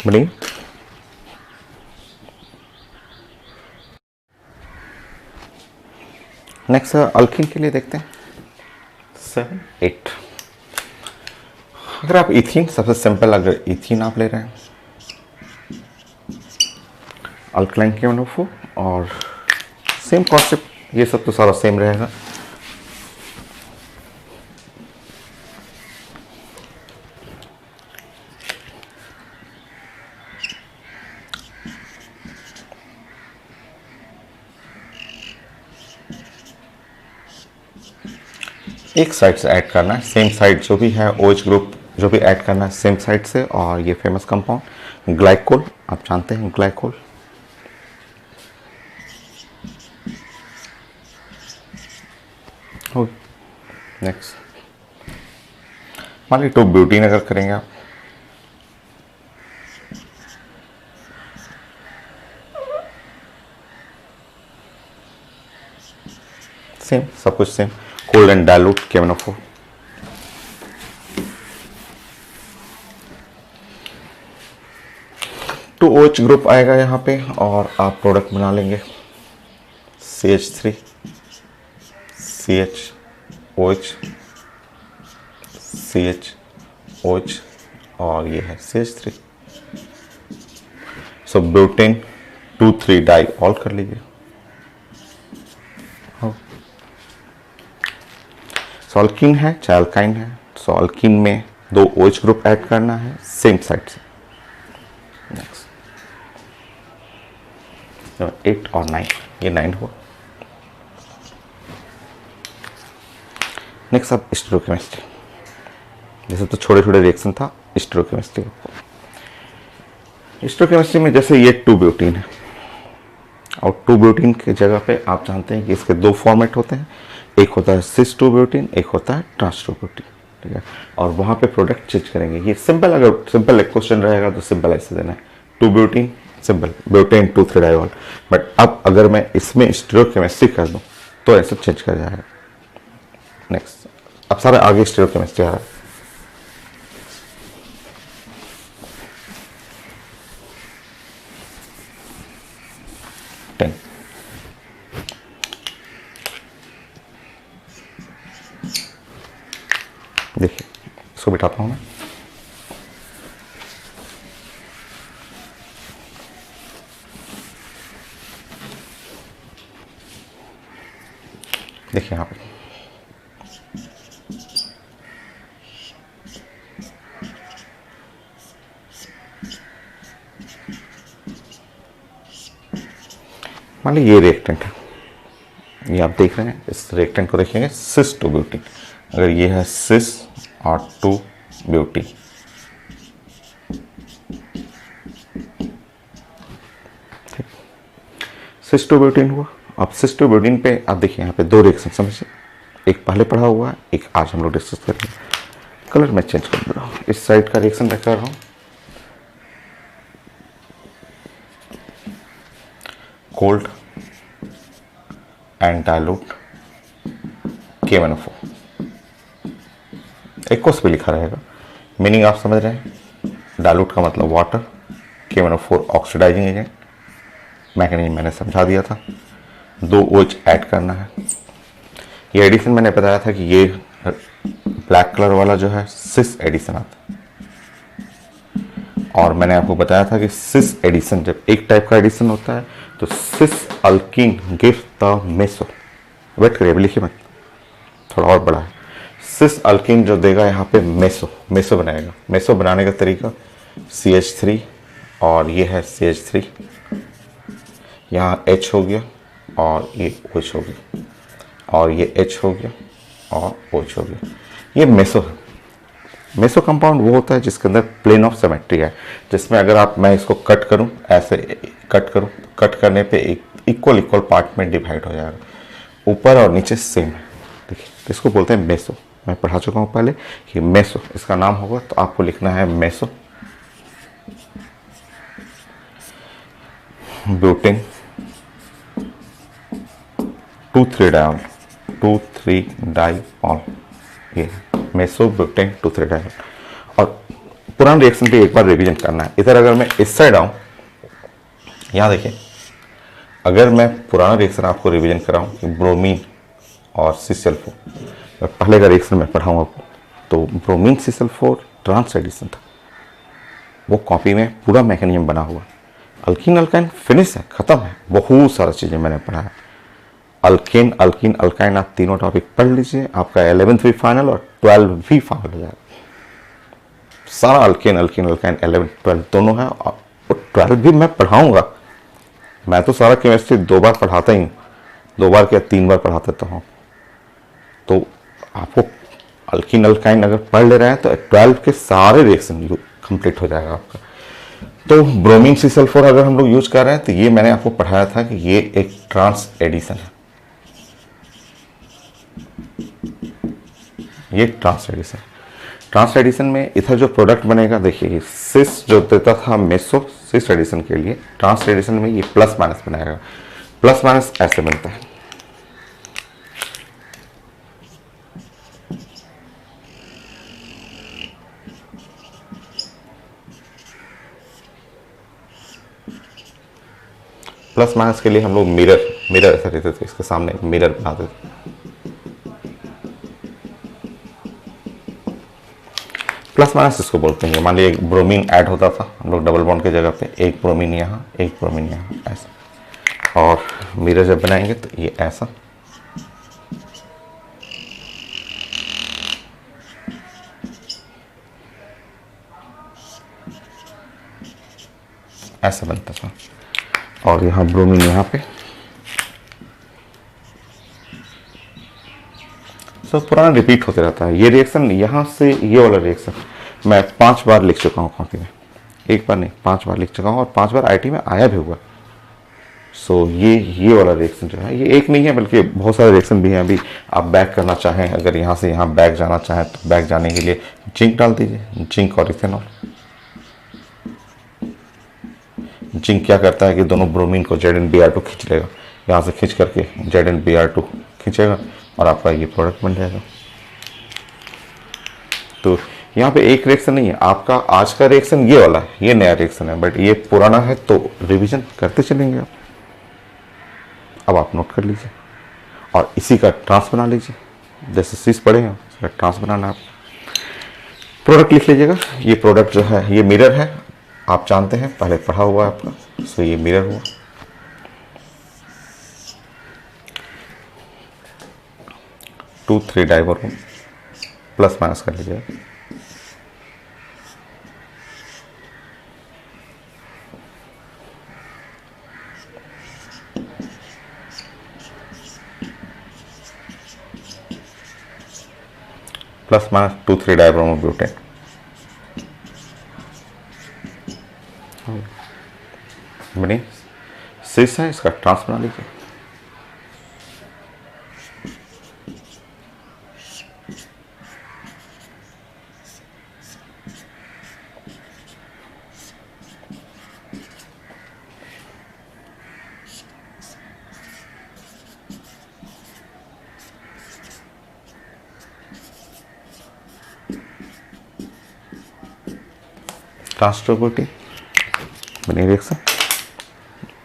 बनी नेक्स्ट अल्कीन के लिए देखते हैं 7, 8। अगर आप इथीन, सबसे सिंपल, अगर इथीन आप ले रहे हैं, अल्कलाइन KMnO4 और सेम कॉन्सेप्ट, ये सब तो सारा सेम रहेगा। एक साइड से ऐड करना है, सेम साइड जो भी है OH ग्रुप जो भी ऐड करना है सेम साइड से। और ये फेमस कंपाउंड ग्लाइकोल, आप जानते हैं ग्लाइकोल। हो। नेक्स्ट मान लीजिए 2 ब्यूटीन अगर करेंगे आप, सेम सब कुछ same, cold and dilute KMnO4। Two OH group आएगा यहाँ पे और आप प्रोडक्ट बना लेंगे CH3 CHOH CHOH और ये है CH3। सो ब्यूटेन 2,3 डाई ऑल कर लीजिए। सो अल्कीन है चाहे अल्काइन है, सो अल्कीन में 2 OH ग्रुप ऐड करना है सेम साइड से। नेक्स्ट 8 और 9, ये 9 हुआ। नेक्स्ट अब स्टीरियोकेमिस्ट्री, जैसे तो छोटे छोटे रिएक्शन था स्टीरियोकेमिस्ट्री। स्टीरियोकेमिस्ट्री में जैसे ये 2 ब्यूटीन है और 2 ब्यूटीन की जगह पे आप जानते हैं कि इसके 2 फॉर्मेट होते हैं, एक होता है सिस 2 ब्यूटीन, एक होता है ट्रांस 2 ब्यूटीन, ठीक है। और वहाँ पे प्रोडक्ट चेंज करेंगे। ये सिंपल, अगर सिंपल एक क्वेश्चन रहेगा तो सिंपल ऐसे देना है 2 butene simple butane 2,3 diol. But अब अगर मैं इसमें स्टीरियोकेमिस्ट्री कर दूं तो ऐसे चेंज कर जाएगा। नेक्स्ट अब सारा आगे स्टीरियोकेमिस्ट्री आ रहा है। देखिए इसको बिठाता हूँ मैं। देखिए यहाँ पे मान लीजिए ये रिएक्टेंट है, ये आप देख रहे हैं। इस रिएक्टेंट को देखेंगे सिस 2 ब्यूटीन। अगर ये है सिस और 2 ब्यूटीन, ठीक, सिस 2 ब्यूटीन हुआ। अब सिस 2 ब्यूटीन पे आप देखिए यहाँ पे 2 रिएक्शन समझिए, एक पहले पढ़ा हुआ है, एक आज हम लोग डिस्कस करेंगे। कलर मैं चेंज कर दे रहा हूँ, इस साइड का रिएक्शन मैं कर रहा हूँ कोल्ड एंड डाइल्यूट KMnO4। एक कोर्स पे लिखा रहेगा, मीनिंग आप समझ रहे हैं। डाइल्यूट का मतलब water, KMnO4 oxidising agent, mechanism मैंने समझा दिया था। 2 OH ऐड करना है। ये एडिशन मैंने बताया था कि ये ब्लैक कलर वाला जो है सिस एडिशन आता है, और मैंने आपको बताया था कि सिस एडिशन जब एक टाइप का एडिशन होता है तो cis alkene give the meso. Wait करिए, अभी लिखिए मत, थोड़ा और बड़ा है। सिस अल्कीन जो देगा यहाँ पे मेसो बनाएगा। मेसो बनाने का तरीका CH3 और ये है CH3, यहाँ H हो गया और ये OH हो गया, और ये H हो गया और OH हो गया। ये मेसो है। मेसो कंपाउंड वो होता है जिसके अंदर प्लेन ऑफ सिमेट्री है, जिसमें अगर आप मैं इसको कट करूं, ऐसे कट करूं, कट करने पे एक इक्वल पार्ट में डिवाइड हो जाएगा, ऊपर और नीचे सेम है। देखिए इसको बोलते हैं मेसो। मैं पढ़ा चुका हूं पहले कि मेसो इसका नाम होगा, तो आपको लिखना है मेसो। ब्यूटेन 2,3 डाइऑल, 2,3 डाइऑल, ये मेसो ब्यूटेन 2,3 डाइऑल। और पुराने रिएक्शन पे एक बार रिवीजन करना है। इधर अगर मैं इस साइड आऊं, यहां देखिए, अगर मैं पुराना रिएक्शन आपको रिवीजन कराऊं कि ब्रोमीन और CCl4, पहले का रिएक्शन मैं पढ़ाऊँ आपको, तो ब्रोमीन CCl4 ट्रांस एडिशन था, वो कॉपी में पूरा मैकेनिज्म बना हुआ। अल्कीन अल्काइन फिनिश है, खत्म है। बहुत सारा चीजें मैंने पढ़ा है। अल्केन अल्कीन अल्काइन आप तीनों टॉपिक पढ़ लीजिए, आपका 11th भी फाइनल और 12 भी फाइनल हो जाएगा। सारा अल्केन अल्कीन अल्काइन 11 12 दोनों है, और 12 भी मैं पढ़ाऊंगा। मैं तो सारा केमिस्ट्री 2 बार पढ़ाता ही हूँ, 2 बार क्या 3 बार पढ़ाता तो हूँ। तो आपको अल्कीन अल्काइन अगर पढ़ ले रहे हैं तो 12 के सारे रिएक्शन कंप्लीट हो जाएगा आपका। तो ब्रोमीन CCl4 अगर हम लोग यूज कर रहे हैं तो ये मैंने आपको पढ़ाया था कि ये एक ट्रांस एडिशन है। ये ट्रांसएडिशन। ट्रांसएडिशन में इधर जो प्रोडक्ट बनेगा, देखिए सिस जो देता था मेसो सिस एडिशन के लिए, ट्रांसएडिशन में ये प्लस माइनस बनाएगा। प्लस माइनस ऐसे बनता है, प्लस माइनस के लिए हम लोग मिरर ऐसा देते थे, इसके सामने मिरर बनाते थे। प्लस माइनस इसको बोलते हैं। मान लीजिए एक ब्रोमीन ऐड होता था, हम लोग डबल बॉन्ड की जगह पे एक ब्रोमीन यहाँ एक ब्रोमीन यहाँ ऐसा, और मिरर जब बनाएंगे तो ये ऐसा, ऐसा बनता था, और यहाँ ब्रोमीन यहाँ पे। तो पुराना रिपीट होते रहता है। ये रिएक्शन यहाँ से ये वाला रिएक्शन मैं 5 बार लिख चुका हूँ कॉपी में, एक बार नहीं 5 बार लिख चुका हूँ, और 5 बार आईटी में आया भी हुआ। सो ये वाला रिएक्शन जो है, ये एक नहीं है बल्कि बहुत सारे रिएक्शन भी हैं। अभी आप बैक करना चाहें, अगर यहाँ से यहाँ बैक जाना चाहें तो बैक जाने के लिए जिंक डाल दीजिए, जिंक और इथेनॉल। जिंक क्या करता है कि दोनों ब्रोमीन को ZnBr2 खींच लेगा, यहाँ से खींच करके ZnBr2 खींचेगा और आपका ये प्रोडक्ट बन जाएगा। तो यहाँ पे एक रिएक्शन नहीं है, आपका आज का रिएक्शन ये वाला है, ये नया रिएक्शन है, बट ये पुराना है तो रिवीजन करते चलेंगे आप। अब आप नोट कर लीजिए और इसी का ट्रांस बना लीजिए, जैसे सीस पढ़े हैं उसका ट्रांस बनाना है। प्रोडक्ट लिख लीजिएगा। ये प्रोडक्ट जो है ये मिरर है, आप जानते हैं पहले पढ़ा हुआ है आपका। सो ये मिरर हुआ, 2,3 डाइब्रोमीन प्लस माइनस कर लीजिएगा। Plus minus 2,3 dibromo butane. बनी सिस है, इसका ट्रांस बना लीजिए। ट्रांसट्रोपोर्टी बनी रिएक्शन।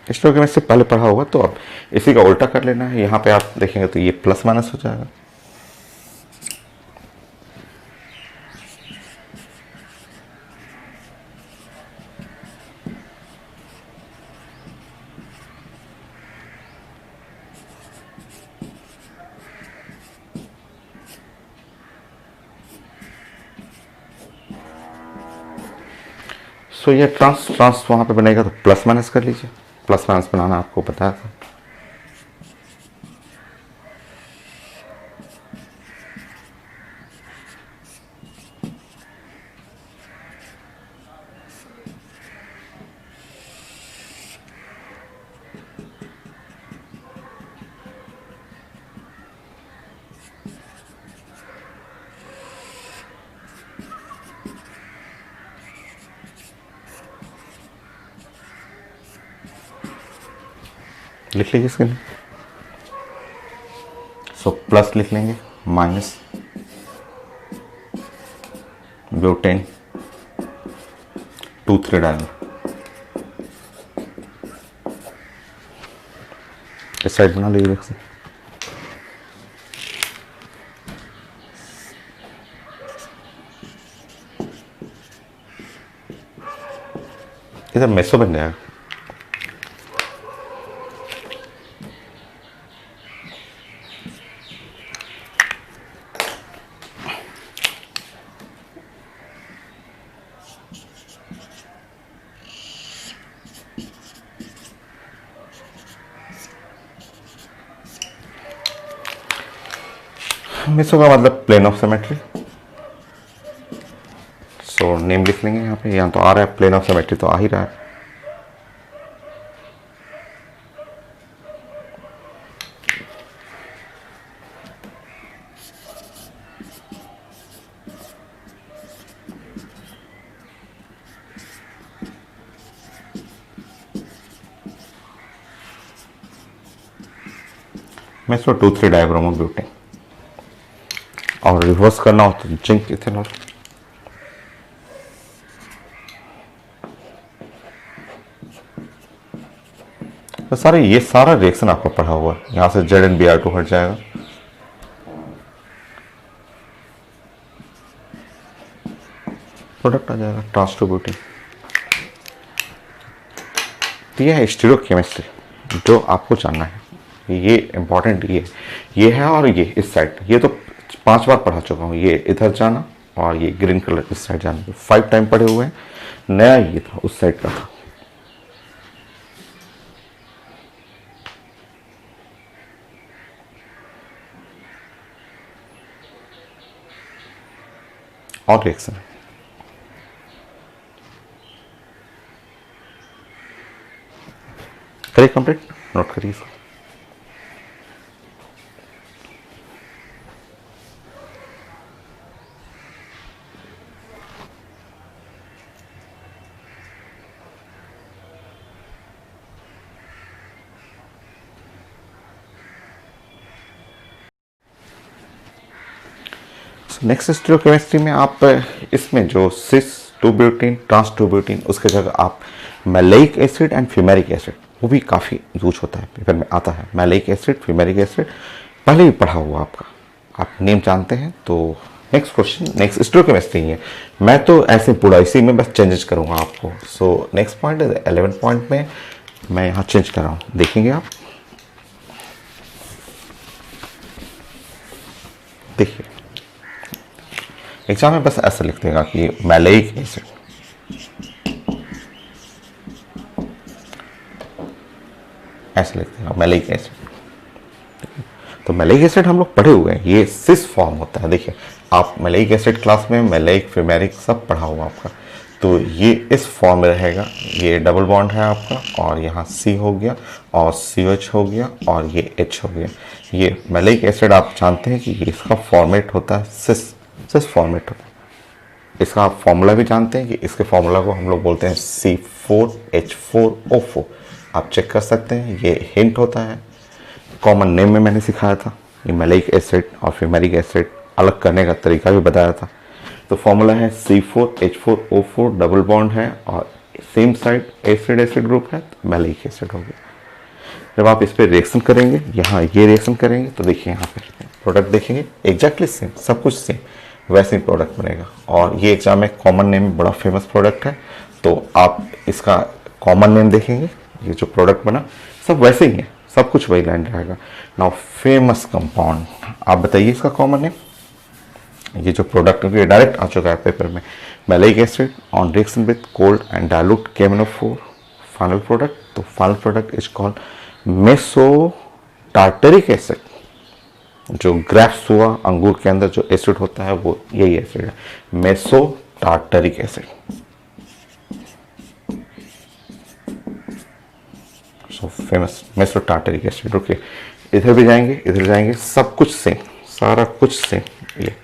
स्टोइकोमेट्री से पहले पढ़ा होगा तो अब इसी का उल्टा कर लेना है। यहाँ पे आप देखेंगे तो ये प्लस माइनस हो जाएगा। सो ये ट्रांस वहाँ पे बनेगा तो प्लस माइनस कर लीजिए। प्लस माइनस बनाना आपको बताया था। लिख लीजिए इसके लिए। सो प्लस लिख लेंगे, माइनस ब्यूटेन 2,3 डालेंगे। इस साइड बना लीजिए से। इधर मेसो बन जाएगा। मेसो का मतलब plane of symmetry. So name लिख लेंगे यहाँ पे। यहाँ तो आ रहा है प्लेन ऑफ सिमेट्री, तो आ ही रहा है। SO2,3 डायब्रोमो ब्यूटेन, और रिवर्स करना हो तो जिंक इथेनॉल। तो सारे ये सारा रिएक्शन आपको पढ़ा हुआ है, यहाँ से ZnBr2 हट जाएगा, प्रोडक्ट आ जाएगा ट्रांस-2-ब्यूटेन। तो यह है स्टीरियोकेमिस्ट्री जो आपको जानना है, ये इंपॉर्टेंट ये है। और ये इस साइड, ये तो 5 बार पढ़ा चुका हूँ, ये इधर जाना और ये ग्रीन कलर इस साइड जाना, 5 टाइम पढ़े हुए हैं। नया ये था, उस साइड का था। और रिएक्शन करिए कंप्लीट, नोट करिए इसको। नेक्स्ट स्टीरियोकेमिस्ट्री में आप इसमें जो सिस-2-ब्यूटेन, ट्रांस-2-ब्यूटेन, उसके जगह आप maleic acid and fumaric acid, वो भी काफ़ी यूज होता है, पेपर में आता है। मैलेइक एसिड, फ्यूमेरिक एसिड पहले भी पढ़ा हुआ आपका, आप नेम जानते हैं। तो नेक्स्ट क्वेश्चन, नेक्स्ट स्टीरियोकेमिस्ट्री है। मैं तो ऐसे पूरा इसी में बस चेंजेस करूँगा आपको। सो नेक्स्ट पॉइंट 11 पॉइंट में मैं यहाँ चेंज कर रहा हूँ, देखेंगे आप। देखिए एग्जाम में बस ऐसा लिख देगा कि मैलेइक एसिड, ऐसे लिख देगा मैलेइक एसिड। तो मैलेइक एसिड हम लोग पढ़े हुए हैं, ये सिस फॉर्म होता है। देखिए आप मैलेइक एसिड क्लास में मैलेइक, फ्यूमेरिक सब पढ़ा हुआ आपका। तो ये इस फॉर्म में रहेगा, ये डबल बॉन्ड है आपका, और यहाँ C हो गया और COH हो गया और ये H हो गया। ये मैलेइक एसिड आप जानते हैं कि ये इसका फॉर्मेट होता है सिस फॉर्मेट होता है। इसका आप फॉर्मूला भी जानते हैं कि इसके फॉर्मूला को हम लोग बोलते हैं C4H4O4। आप चेक कर सकते हैं, ये हिंट होता है। कॉमन नेम में मैंने सिखाया था, ये मैलेइक एसिड और फ्यूमेरिक एसिड अलग करने का तरीका भी बताया था। तो फॉर्मूला है C4H4O4, डबल बॉन्ड है और same side acid acid group है, तो मैलेइक एसिड हो गया। जब आप इस पर रिएक्शन करेंगे, यहाँ ये रिएक्शन करेंगे, तो देखिए यहाँ पे प्रोडक्ट देखेंगे एग्जैक्टली सेम, सब कुछ सेम, वैसे ही प्रोडक्ट बनेगा। और ये एग्जाम में कॉमन नेम बड़ा फेमस प्रोडक्ट है, तो आप इसका कॉमन नेम देखेंगे, ये जो प्रोडक्ट बना सब वैसे ही है, सब कुछ वही लाइन रहेगा। नाउ फेमस कंपाउंड, आप बताइए इसका कॉमन नेम। ये जो प्रोडक्ट ये डायरेक्ट आ चुका है पेपर में, maleic acid on reaction with cold and dilute KMnO4 final product. तो final product is called meso tartaric acid. जो ग्रेप्स हुआ, अंगूर के अंदर जो एसिड होता है वो यही एसिड है, meso tartaric acid. So famous meso tartaric acid. Okay, इधर भी जाएंगे, इधर जाएंगे, सब कुछ सेम, सारा कुछ सेम। ये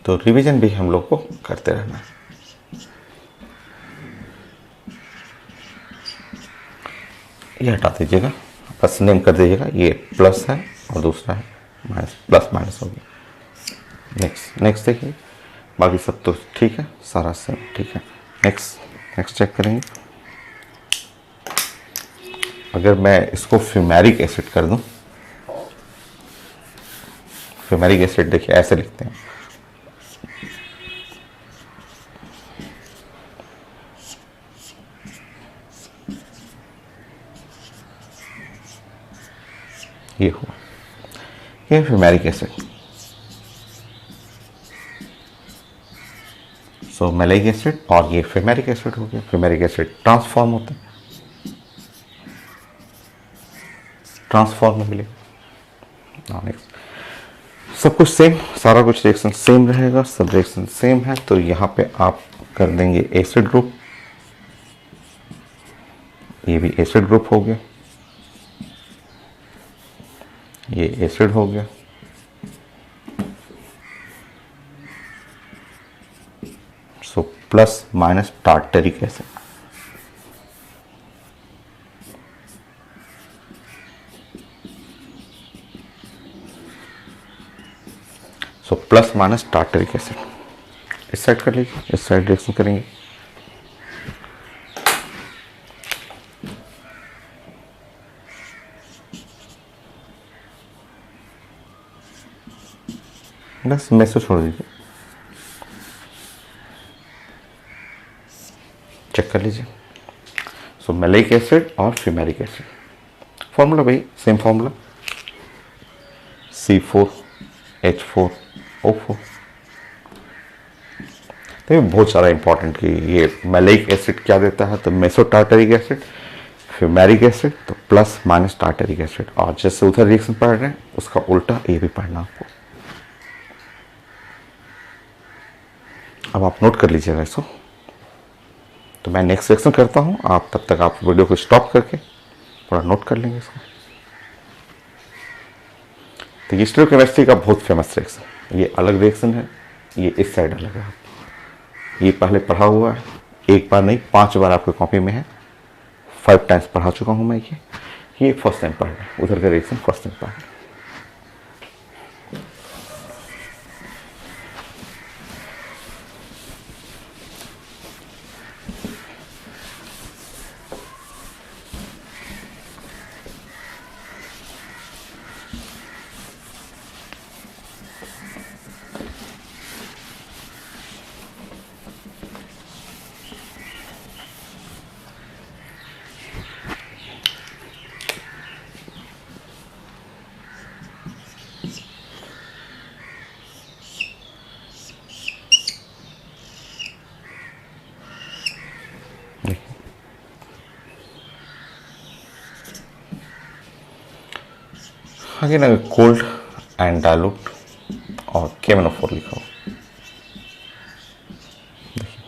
तो रिवीजन भी हम लोग को करते रहना है। ये हटा दीजिएगा, बस नेम कर दीजिएगा, ये प्लस है और दूसरा है माइनस, प्लस माइनस हो गया। नेक्स्ट देखिए, बाकी सब तो ठीक है, सारा सेम ठीक है। नेक्स्ट चेक करेंगे। अगर मैं इसको फ्यूमेरिक एसिड कर दूं, फ्यूमेरिक एसिड देखिए ऐसे लिखते हैं, ये हुआ, ये फ्यूमेरिक एसिड। सो मैलेइक एसिड और ये फ्यूमेरिक एसिड हो गया। फ्यूमेरिक एसिड ट्रांसफॉर्म होता है, ट्रांसफॉर्म में मिलेगा। नेक्स्ट सब कुछ सेम, सारा कुछ रिएक्शन सेम रहेगा, सब रिएक्शन सेम है। तो यहाँ पे आप कर देंगे एसिड ग्रुप, ये भी एसिड ग्रुप हो गया, ये एसिड हो गया, so plus minus tartaric acid. So plus minus tartaric acid. इस साइड कर लीजिए, इस साइड रिएक्शन करेंगे। बस मेसो छोड़ दीजिए, चेक कर लीजिए। सो मैलिक एसिड और फ्यूमेरिक एसिड, फॉर्मूला भाई सेम फॉर्मूला, C4H4O4। तो बहुत सारा इंपॉर्टेंट कि ये मैलिक एसिड क्या देता है, तो meso tartaric acid, fumaric acid तो प्लस माइनस टार्टरिक एसिड। और जैसे उधर रिएक्शन पढ़ रहे हैं उसका उल्टा ये भी पढ़ना आपको। अब आप नोट कर लीजिएगा इसको। तो मैं नेक्स्ट रिएक्शन करता हूँ, आप तब तक आप वीडियो को स्टॉप करके थोड़ा नोट कर लेंगे इसको। तो ये स्टीरियोकेमिस्ट्री का बहुत फेमस रिएक्शन, ये अलग रिएक्शन है, ये इस साइड अलग है। ये पहले पढ़ा हुआ है, एक बार नहीं 5 बार आपके कॉपी में है, 5 टाइम्स पढ़ा चुका हूँ मैं। ये फर्स्ट टाइम पढ़ रहा है, उधर का रिएक्शन फर्स्ट टाइम पढ़ रहा है। अगेन अगर कोल्ड एंड डाइल्यूट और KMnO4 लिखा हो, देखिए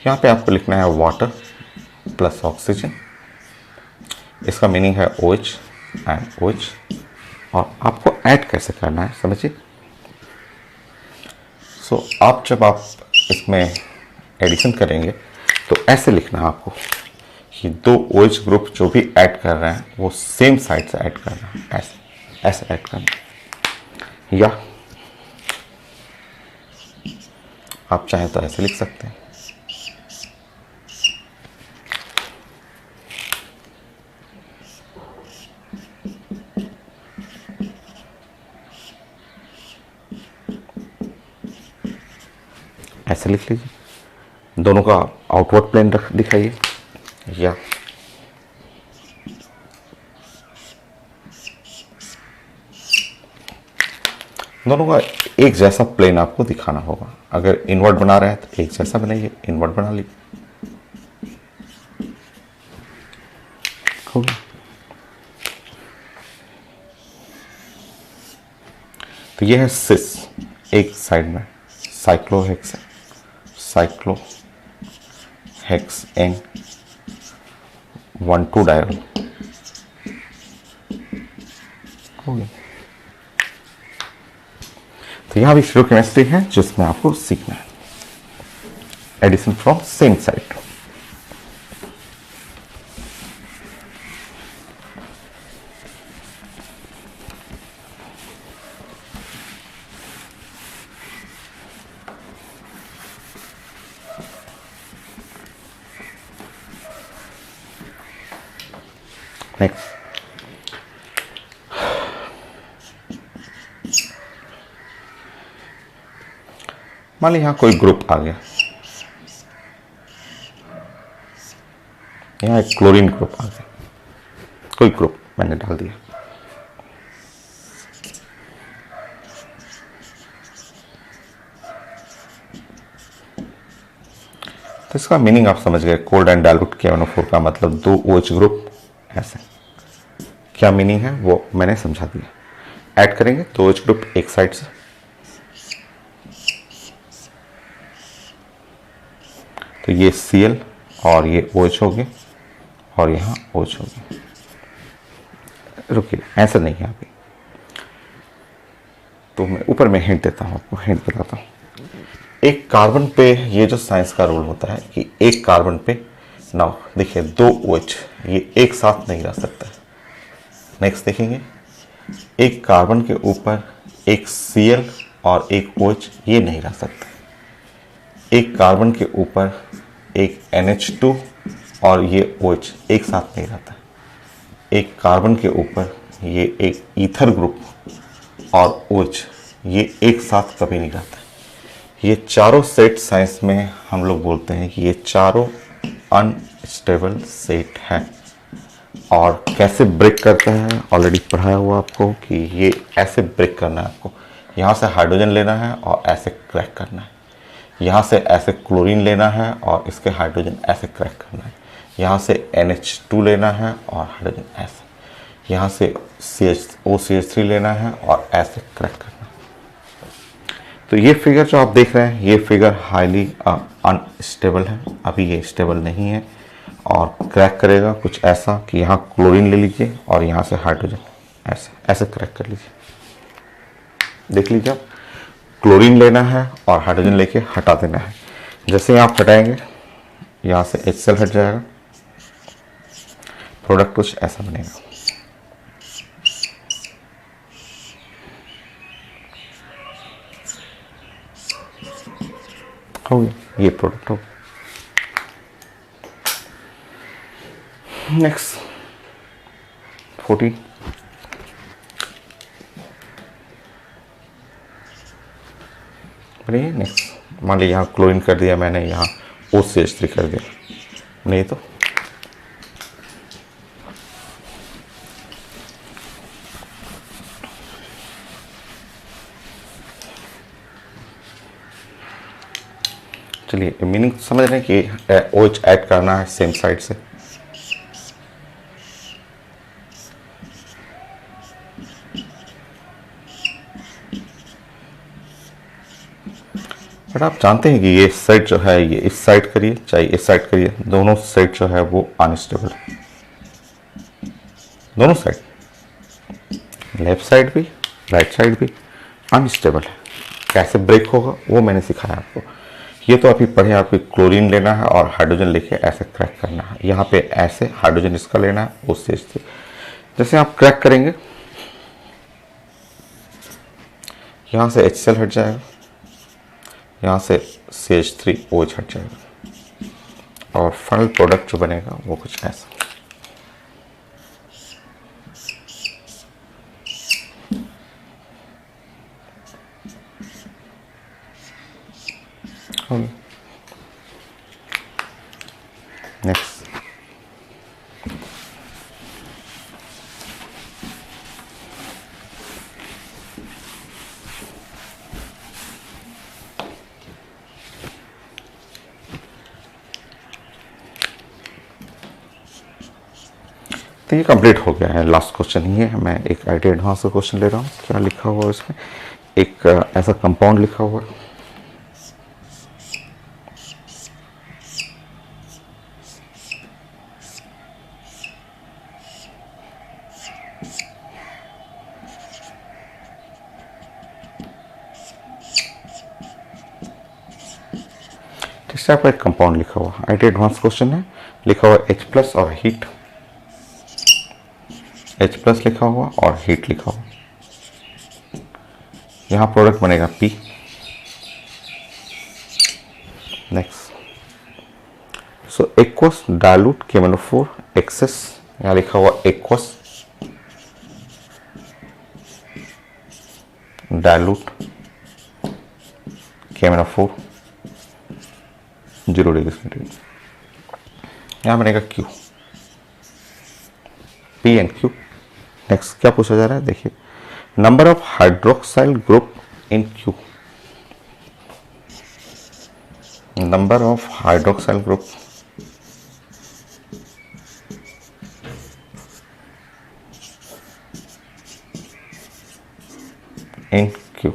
यहाँ पे आपको लिखना है वाटर प्लस ऑक्सीजन, इसका मीनिंग है OH एंड OH। और आपको ऐड कैसे करना है समझिए। सो आप जब आप इसमें एडिशन करेंगे तो ऐसे लिखना है आपको कि 2 OH ग्रुप जो भी ऐड कर रहे हैं वो सेम साइड से ऐड करना है, ऐसे ऐसे ऐड करना। या आप चाहें तो ऐसे लिख सकते हैं। ऐसे लिख लीजिए, दोनों का आउटवर्ड प्लेन रख दिखाइए। या दोनों का एक जैसा प्लेन आपको दिखाना होगा। अगर इनवर्ट बना रहे हैं तो एक जैसा बनाइए, इनवर्ट बना लीजिए, हो गया। तो ये है सिस, एक साइड में साइक्लोहेक्स, साइक्लोहेक्सेन 1,2 डायल, हो गया। तो यहाँ भी स्टीरियोकेमिस्ट्री है जिसमें आपको सीखना है, addition from same side. Next, मान लीजिए यहाँ कोई ग्रुप आ गया, यहाँ एक क्लोरीन ग्रुप आ गया, कोई ग्रुप मैंने डाल दिया। तो इसका मीनिंग आप समझ गए, कोल्ड एंड डाइल्यूट KMnO4 का मतलब 2 OH ग्रुप ऐसे। क्या मीनिंग है वो मैंने समझा दिया। ऐड करेंगे 2 OH ग्रुप एक साइड से, तो ये Cl और ये OH हो गए और यहाँ OH हो गए। रुकिए, ऐसा नहीं है अभी, तो मैं ऊपर में हिंट देता हूँ आपको, हिंट बताता हूँ। एक कार्बन पे ये जो साइंस का रूल होता है कि एक कार्बन पे ना देखिए 2 OH ये एक साथ नहीं रह सकता। नेक्स्ट देखेंगे, एक कार्बन के ऊपर एक Cl और एक OH ये नहीं रह सकते। एक कार्बन के ऊपर एक NH2 और ये OH एक साथ नहीं रहता। एक कार्बन के ऊपर ये एक ईथर ग्रुप और OH ये एक साथ कभी नहीं रहता। ये चारों सेट साइंस में हम लोग बोलते हैं कि ये चारों अनस्टेबल सेट है। और कैसे ब्रेक करता है ऑलरेडी पढ़ाया हुआ आपको कि ये ऐसे ब्रेक करना है आपको। यहाँ से हाइड्रोजन लेना है और ऐसे क्रैक करना है। यहाँ से ऐसे क्लोरीन लेना है और इसके हाइड्रोजन ऐसे क्रैक करना है। यहाँ से NH2 लेना है और हाइड्रोजन ऐसे। यहाँ से OCH3 लेना है और ऐसे क्रैक करना है। तो ये फिगर जो आप देख रहे हैं ये फिगर हाईली अनस्टेबल है। अभी ये स्टेबल नहीं है और क्रैक करेगा कुछ ऐसा कि यहाँ क्लोरीन ले लीजिए और यहाँ से हाइड्रोजन ऐसे ऐसे क्रैक कर लीजिए। देख लीजिए आप, क्लोरीन लेना है और हाइड्रोजन लेके हटा देना है। जैसे ही आप हटाएंगे यहाँ से HCl हट जाएगा, प्रोडक्ट कुछ ऐसा बनेगा। हो गया, ये प्रोडक्ट हो गया। नेक्स्ट 14 बढ़िया। नेक्स्ट मान लीजिए यहाँ क्लोरीन कर दिया मैंने, यहाँ OCH3 कर दिया, नहीं तो चलिए मीनिंग समझ रहे हैं कि OH ऐड करना है सेम साइड से। बट आप जानते हैं कि ये साइड जो है ये इस साइड करिए चाहे इस साइड करिए, दोनों साइड जो है वो अनस्टेबल है। दोनों साइड, लेफ्ट साइड भी राइट साइड भी अनस्टेबल है। कैसे ब्रेक होगा वो मैंने सिखाया आपको। ये तो अभी पढ़े, आपको क्लोरीन लेना है और हाइड्रोजन लेके ऐसे क्रैक करना है। यहाँ पे ऐसे हाइड्रोजन इसका लेना है, उससे जैसे आप क्रैक करेंगे यहाँ से HCl हट जाएगा, यहाँ से CH3OH हट जाएगा और फाइनल प्रोडक्ट जो बनेगा वो कुछ ऐसा। नेक्स्ट तो ये कंप्लीट हो गया है। लास्ट क्वेश्चन ही है। मैं एक IT एडवांस का क्वेश्चन ले रहा हूँ। क्या लिखा हुआ है इसमें? एक ऐसा कंपाउंड लिखा हुआ है, इस टाइप का एक कंपाउंड लिखा हुआ। IT एडवांस क्वेश्चन है, लिखा हुआ H+ और हीट, H+ लिखा हुआ और हीट लिखा हुआ। यहाँ प्रोडक्ट बनेगा P। Next so aqueous dilute KMnO4 excess, यहाँ लिखा हुआ aqueous dilute KMnO4 0 degree centigrade. यहाँ बनेगा Q, P and Q। Next क्या पूछा जा रहा है, देखिए number of hydroxyl group in Q, number of hydroxyl group in Q।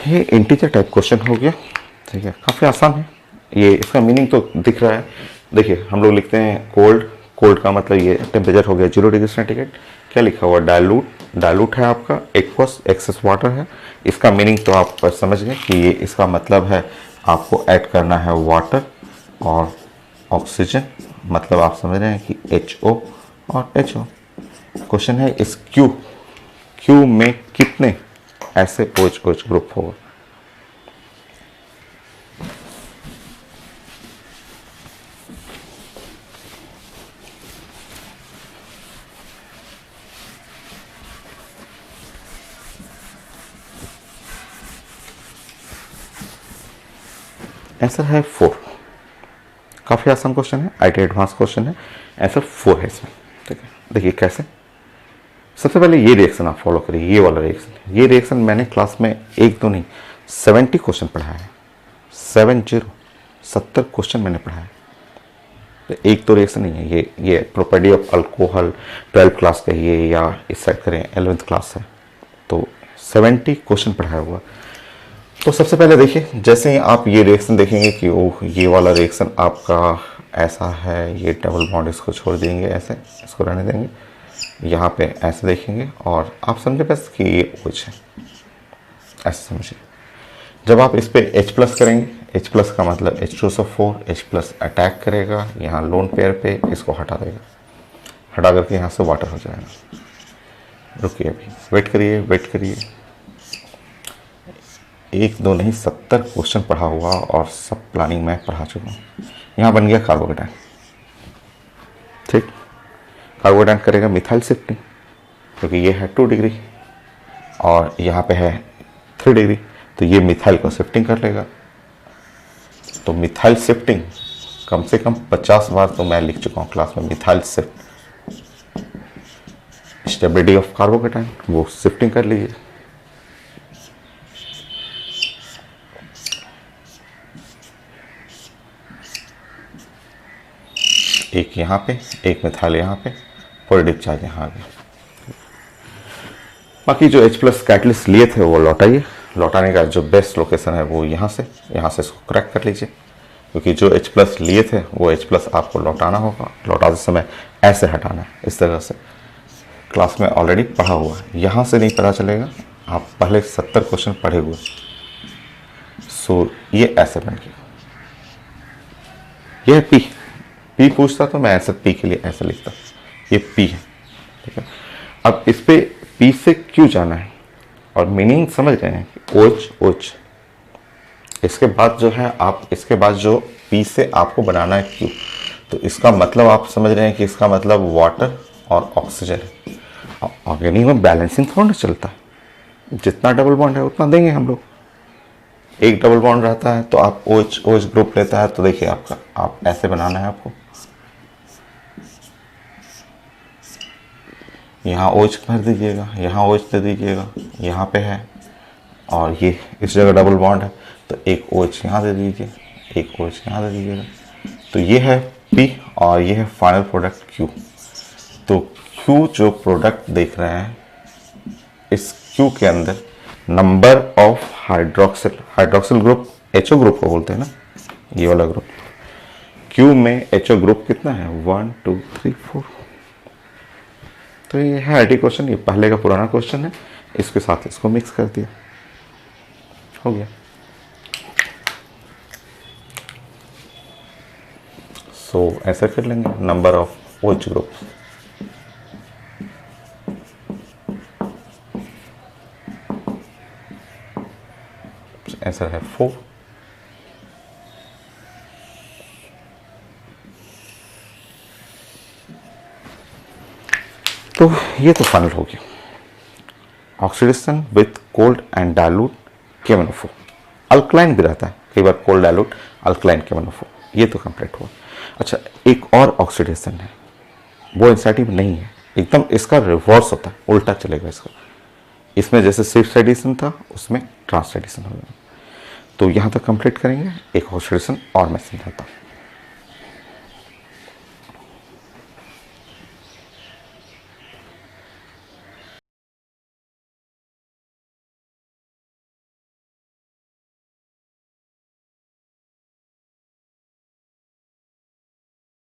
ये इंटीजर टाइप क्वेश्चन हो गया, ठीक है, काफी आसान है। ये इसका मीनिंग तो दिख रहा है। देखिए हम लोग लिखते हैं कोल्ड, कोल्ड का मतलब ये टेम्परेचर हो गया 0 डिग्री सेंटीग्रेड। क्या लिखा हुआ, डायलूट, डायलूट है आपका, एक्वस एक्सेस वाटर है। इसका मीनिंग तो आप समझ गए कि ये इसका मतलब है आपको ऐड करना है वाटर और ऑक्सीजन, मतलब आप समझ रहे हैं कि HO और HO। क्वेश्चन है इस क्यू में कितने ऐसे OH OH ग्रुप होगा। आंसर है 4। काफ़ी आसान क्वेश्चन है, IT एडवांस क्वेश्चन है। आंसर 4 है इसमें। ठीक है, देखिए कैसे। सबसे पहले ये रिएक्शन आप फॉलो करिए, ये वाला रिएक्शन। ये रिएक्शन मैंने क्लास में 1 2 नहीं 70 क्वेश्चन पढ़ाया है। 70 क्वेश्चन मैंने पढ़ाया है। तो एक तो रिएक्शन नहीं है ये property of alcohol 12th class कहिए या इस साइड करें 11th क्लास है, तो 70 क्वेश्चन पढ़ाया हुआ। तो सबसे पहले देखिए, जैसे ही आप ये रिएक्शन देखेंगे कि ओह ये वाला रिएक्शन आपका ऐसा है, ये डबल बॉन्ड इसको छोड़ देंगे, ऐसे इसको रहने देंगे, यहाँ पे ऐसे देखेंगे और आप समझे बस कि ये OH है, ऐसे समझिए। जब आप इस पे H+ करेंगे, H+ का मतलब H2SO4, H+ अटैक करेगा यहाँ लोन पेयर पे, इसको हटा देगा, हटा करके यहाँ से वाटर हो जाएगा। रुकिए अभी, वेट करिए। 1 2 नहीं 70 क्वेश्चन पढ़ा हुआ और सब प्लानिंग मैं पढ़ा चुका हूँ। यहाँ बन गया कार्बोकेटाइन। ठीक, कार्बोकेटाइन करेगा मिथाइल शिफ्टिंग, क्योंकि ये है 2 डिग्री और यहाँ पे है 3 डिग्री, तो ये मिथाइल को शिफ्टिंग कर लेगा। तो मिथाइल शिफ्टिंग कम से कम 50 बार तो मैं लिख चुका हूँ क्लास में। Methyl shift, stability of carbocation, वो शिफ्टिंग कर लीजिए। एक यहाँ पे, एक मिथाइल यहाँ पे, पॉजिटिव चार्ज यहाँ आ गया। बाकी जो H+ कैटलिस्ट लिए थे वो लौटाइए। लौटाने का जो बेस्ट लोकेशन है वो यहाँ से इसको क्रैक कर लीजिए, क्योंकि जो H+ लिए थे वो H+ आपको लौटाना होगा। लौटाते समय ऐसे हटाना है, इस तरह से। क्लास में ऑलरेडी पढ़ा हुआ है, यहाँ से नहीं पता चलेगा, आप पहले 70 क्वेश्चन पढ़े हुए। सो ये ऐसे बन गया। यह P पूछता तो मैं ऐसे P के लिए ऐसे लिखता, ये P है। ठीक है, अब इस पे P से Q जाना है और मीनिंग समझ रहे हैं कि OH। इसके बाद जो है आप, इसके बाद जो P से आपको बनाना है Q, तो इसका मतलब आप समझ रहे हैं कि इसका मतलब वाटर और ऑक्सीजन है। ऑर्गेनिक में बैलेंसिंग थोड़ा ना चलता है, जितना डबल बॉन्ड है उतना देंगे हम लोग। एक डबल बॉन्ड रहता है तो आप OH ग्रुप लेता है, तो देखिए आप ऐसे बनाना है आपको। यहाँ OH भर दीजिएगा, यहाँ OH दे दीजिएगा, यहाँ पे है और ये इस जगह डबल बॉन्ड है, तो एक OH यहाँ दे दीजिए, एक OH यहाँ दे दीजिएगा। तो ये है P और ये है फाइनल प्रोडक्ट Q। तो Q जो प्रोडक्ट देख रहे हैं, इस Q के अंदर number of hydroxyl group, HO group को बोलते हैं ना, ये वाला ग्रुप। Q में HO ग्रुप कितना है? 1 2 3 4। तो ये है IT क्वेश्चन, ये पहले का पुराना क्वेश्चन है, इसके साथ इसको मिक्स कर दिया, हो गया। सो ऐसा कर लेंगे number of OH group. Answer है 4। तो ये तो फाइनल हो गया। Oxidation with cold and dilute KMnO4। Alkaline भी रहता है कई बार, कोल्ड डाइल्यूट अल्कलाइन KMnO4, ये तो कंप्लीट हुआ। अच्छा, एक और ऑक्सीडेशन है, वो एनसीईआरटी में नहीं है, एकदम इसका रिवर्स होता है, उल्टा चलेगा इसका। इसमें जैसे सिफ्ट एडिशन था, उसमें ट्रांस एडिशन होगा। तो यहाँ तक कंप्लीट करेंगे, एक ऑक्सीडेशन और मैं समझाता हूँ।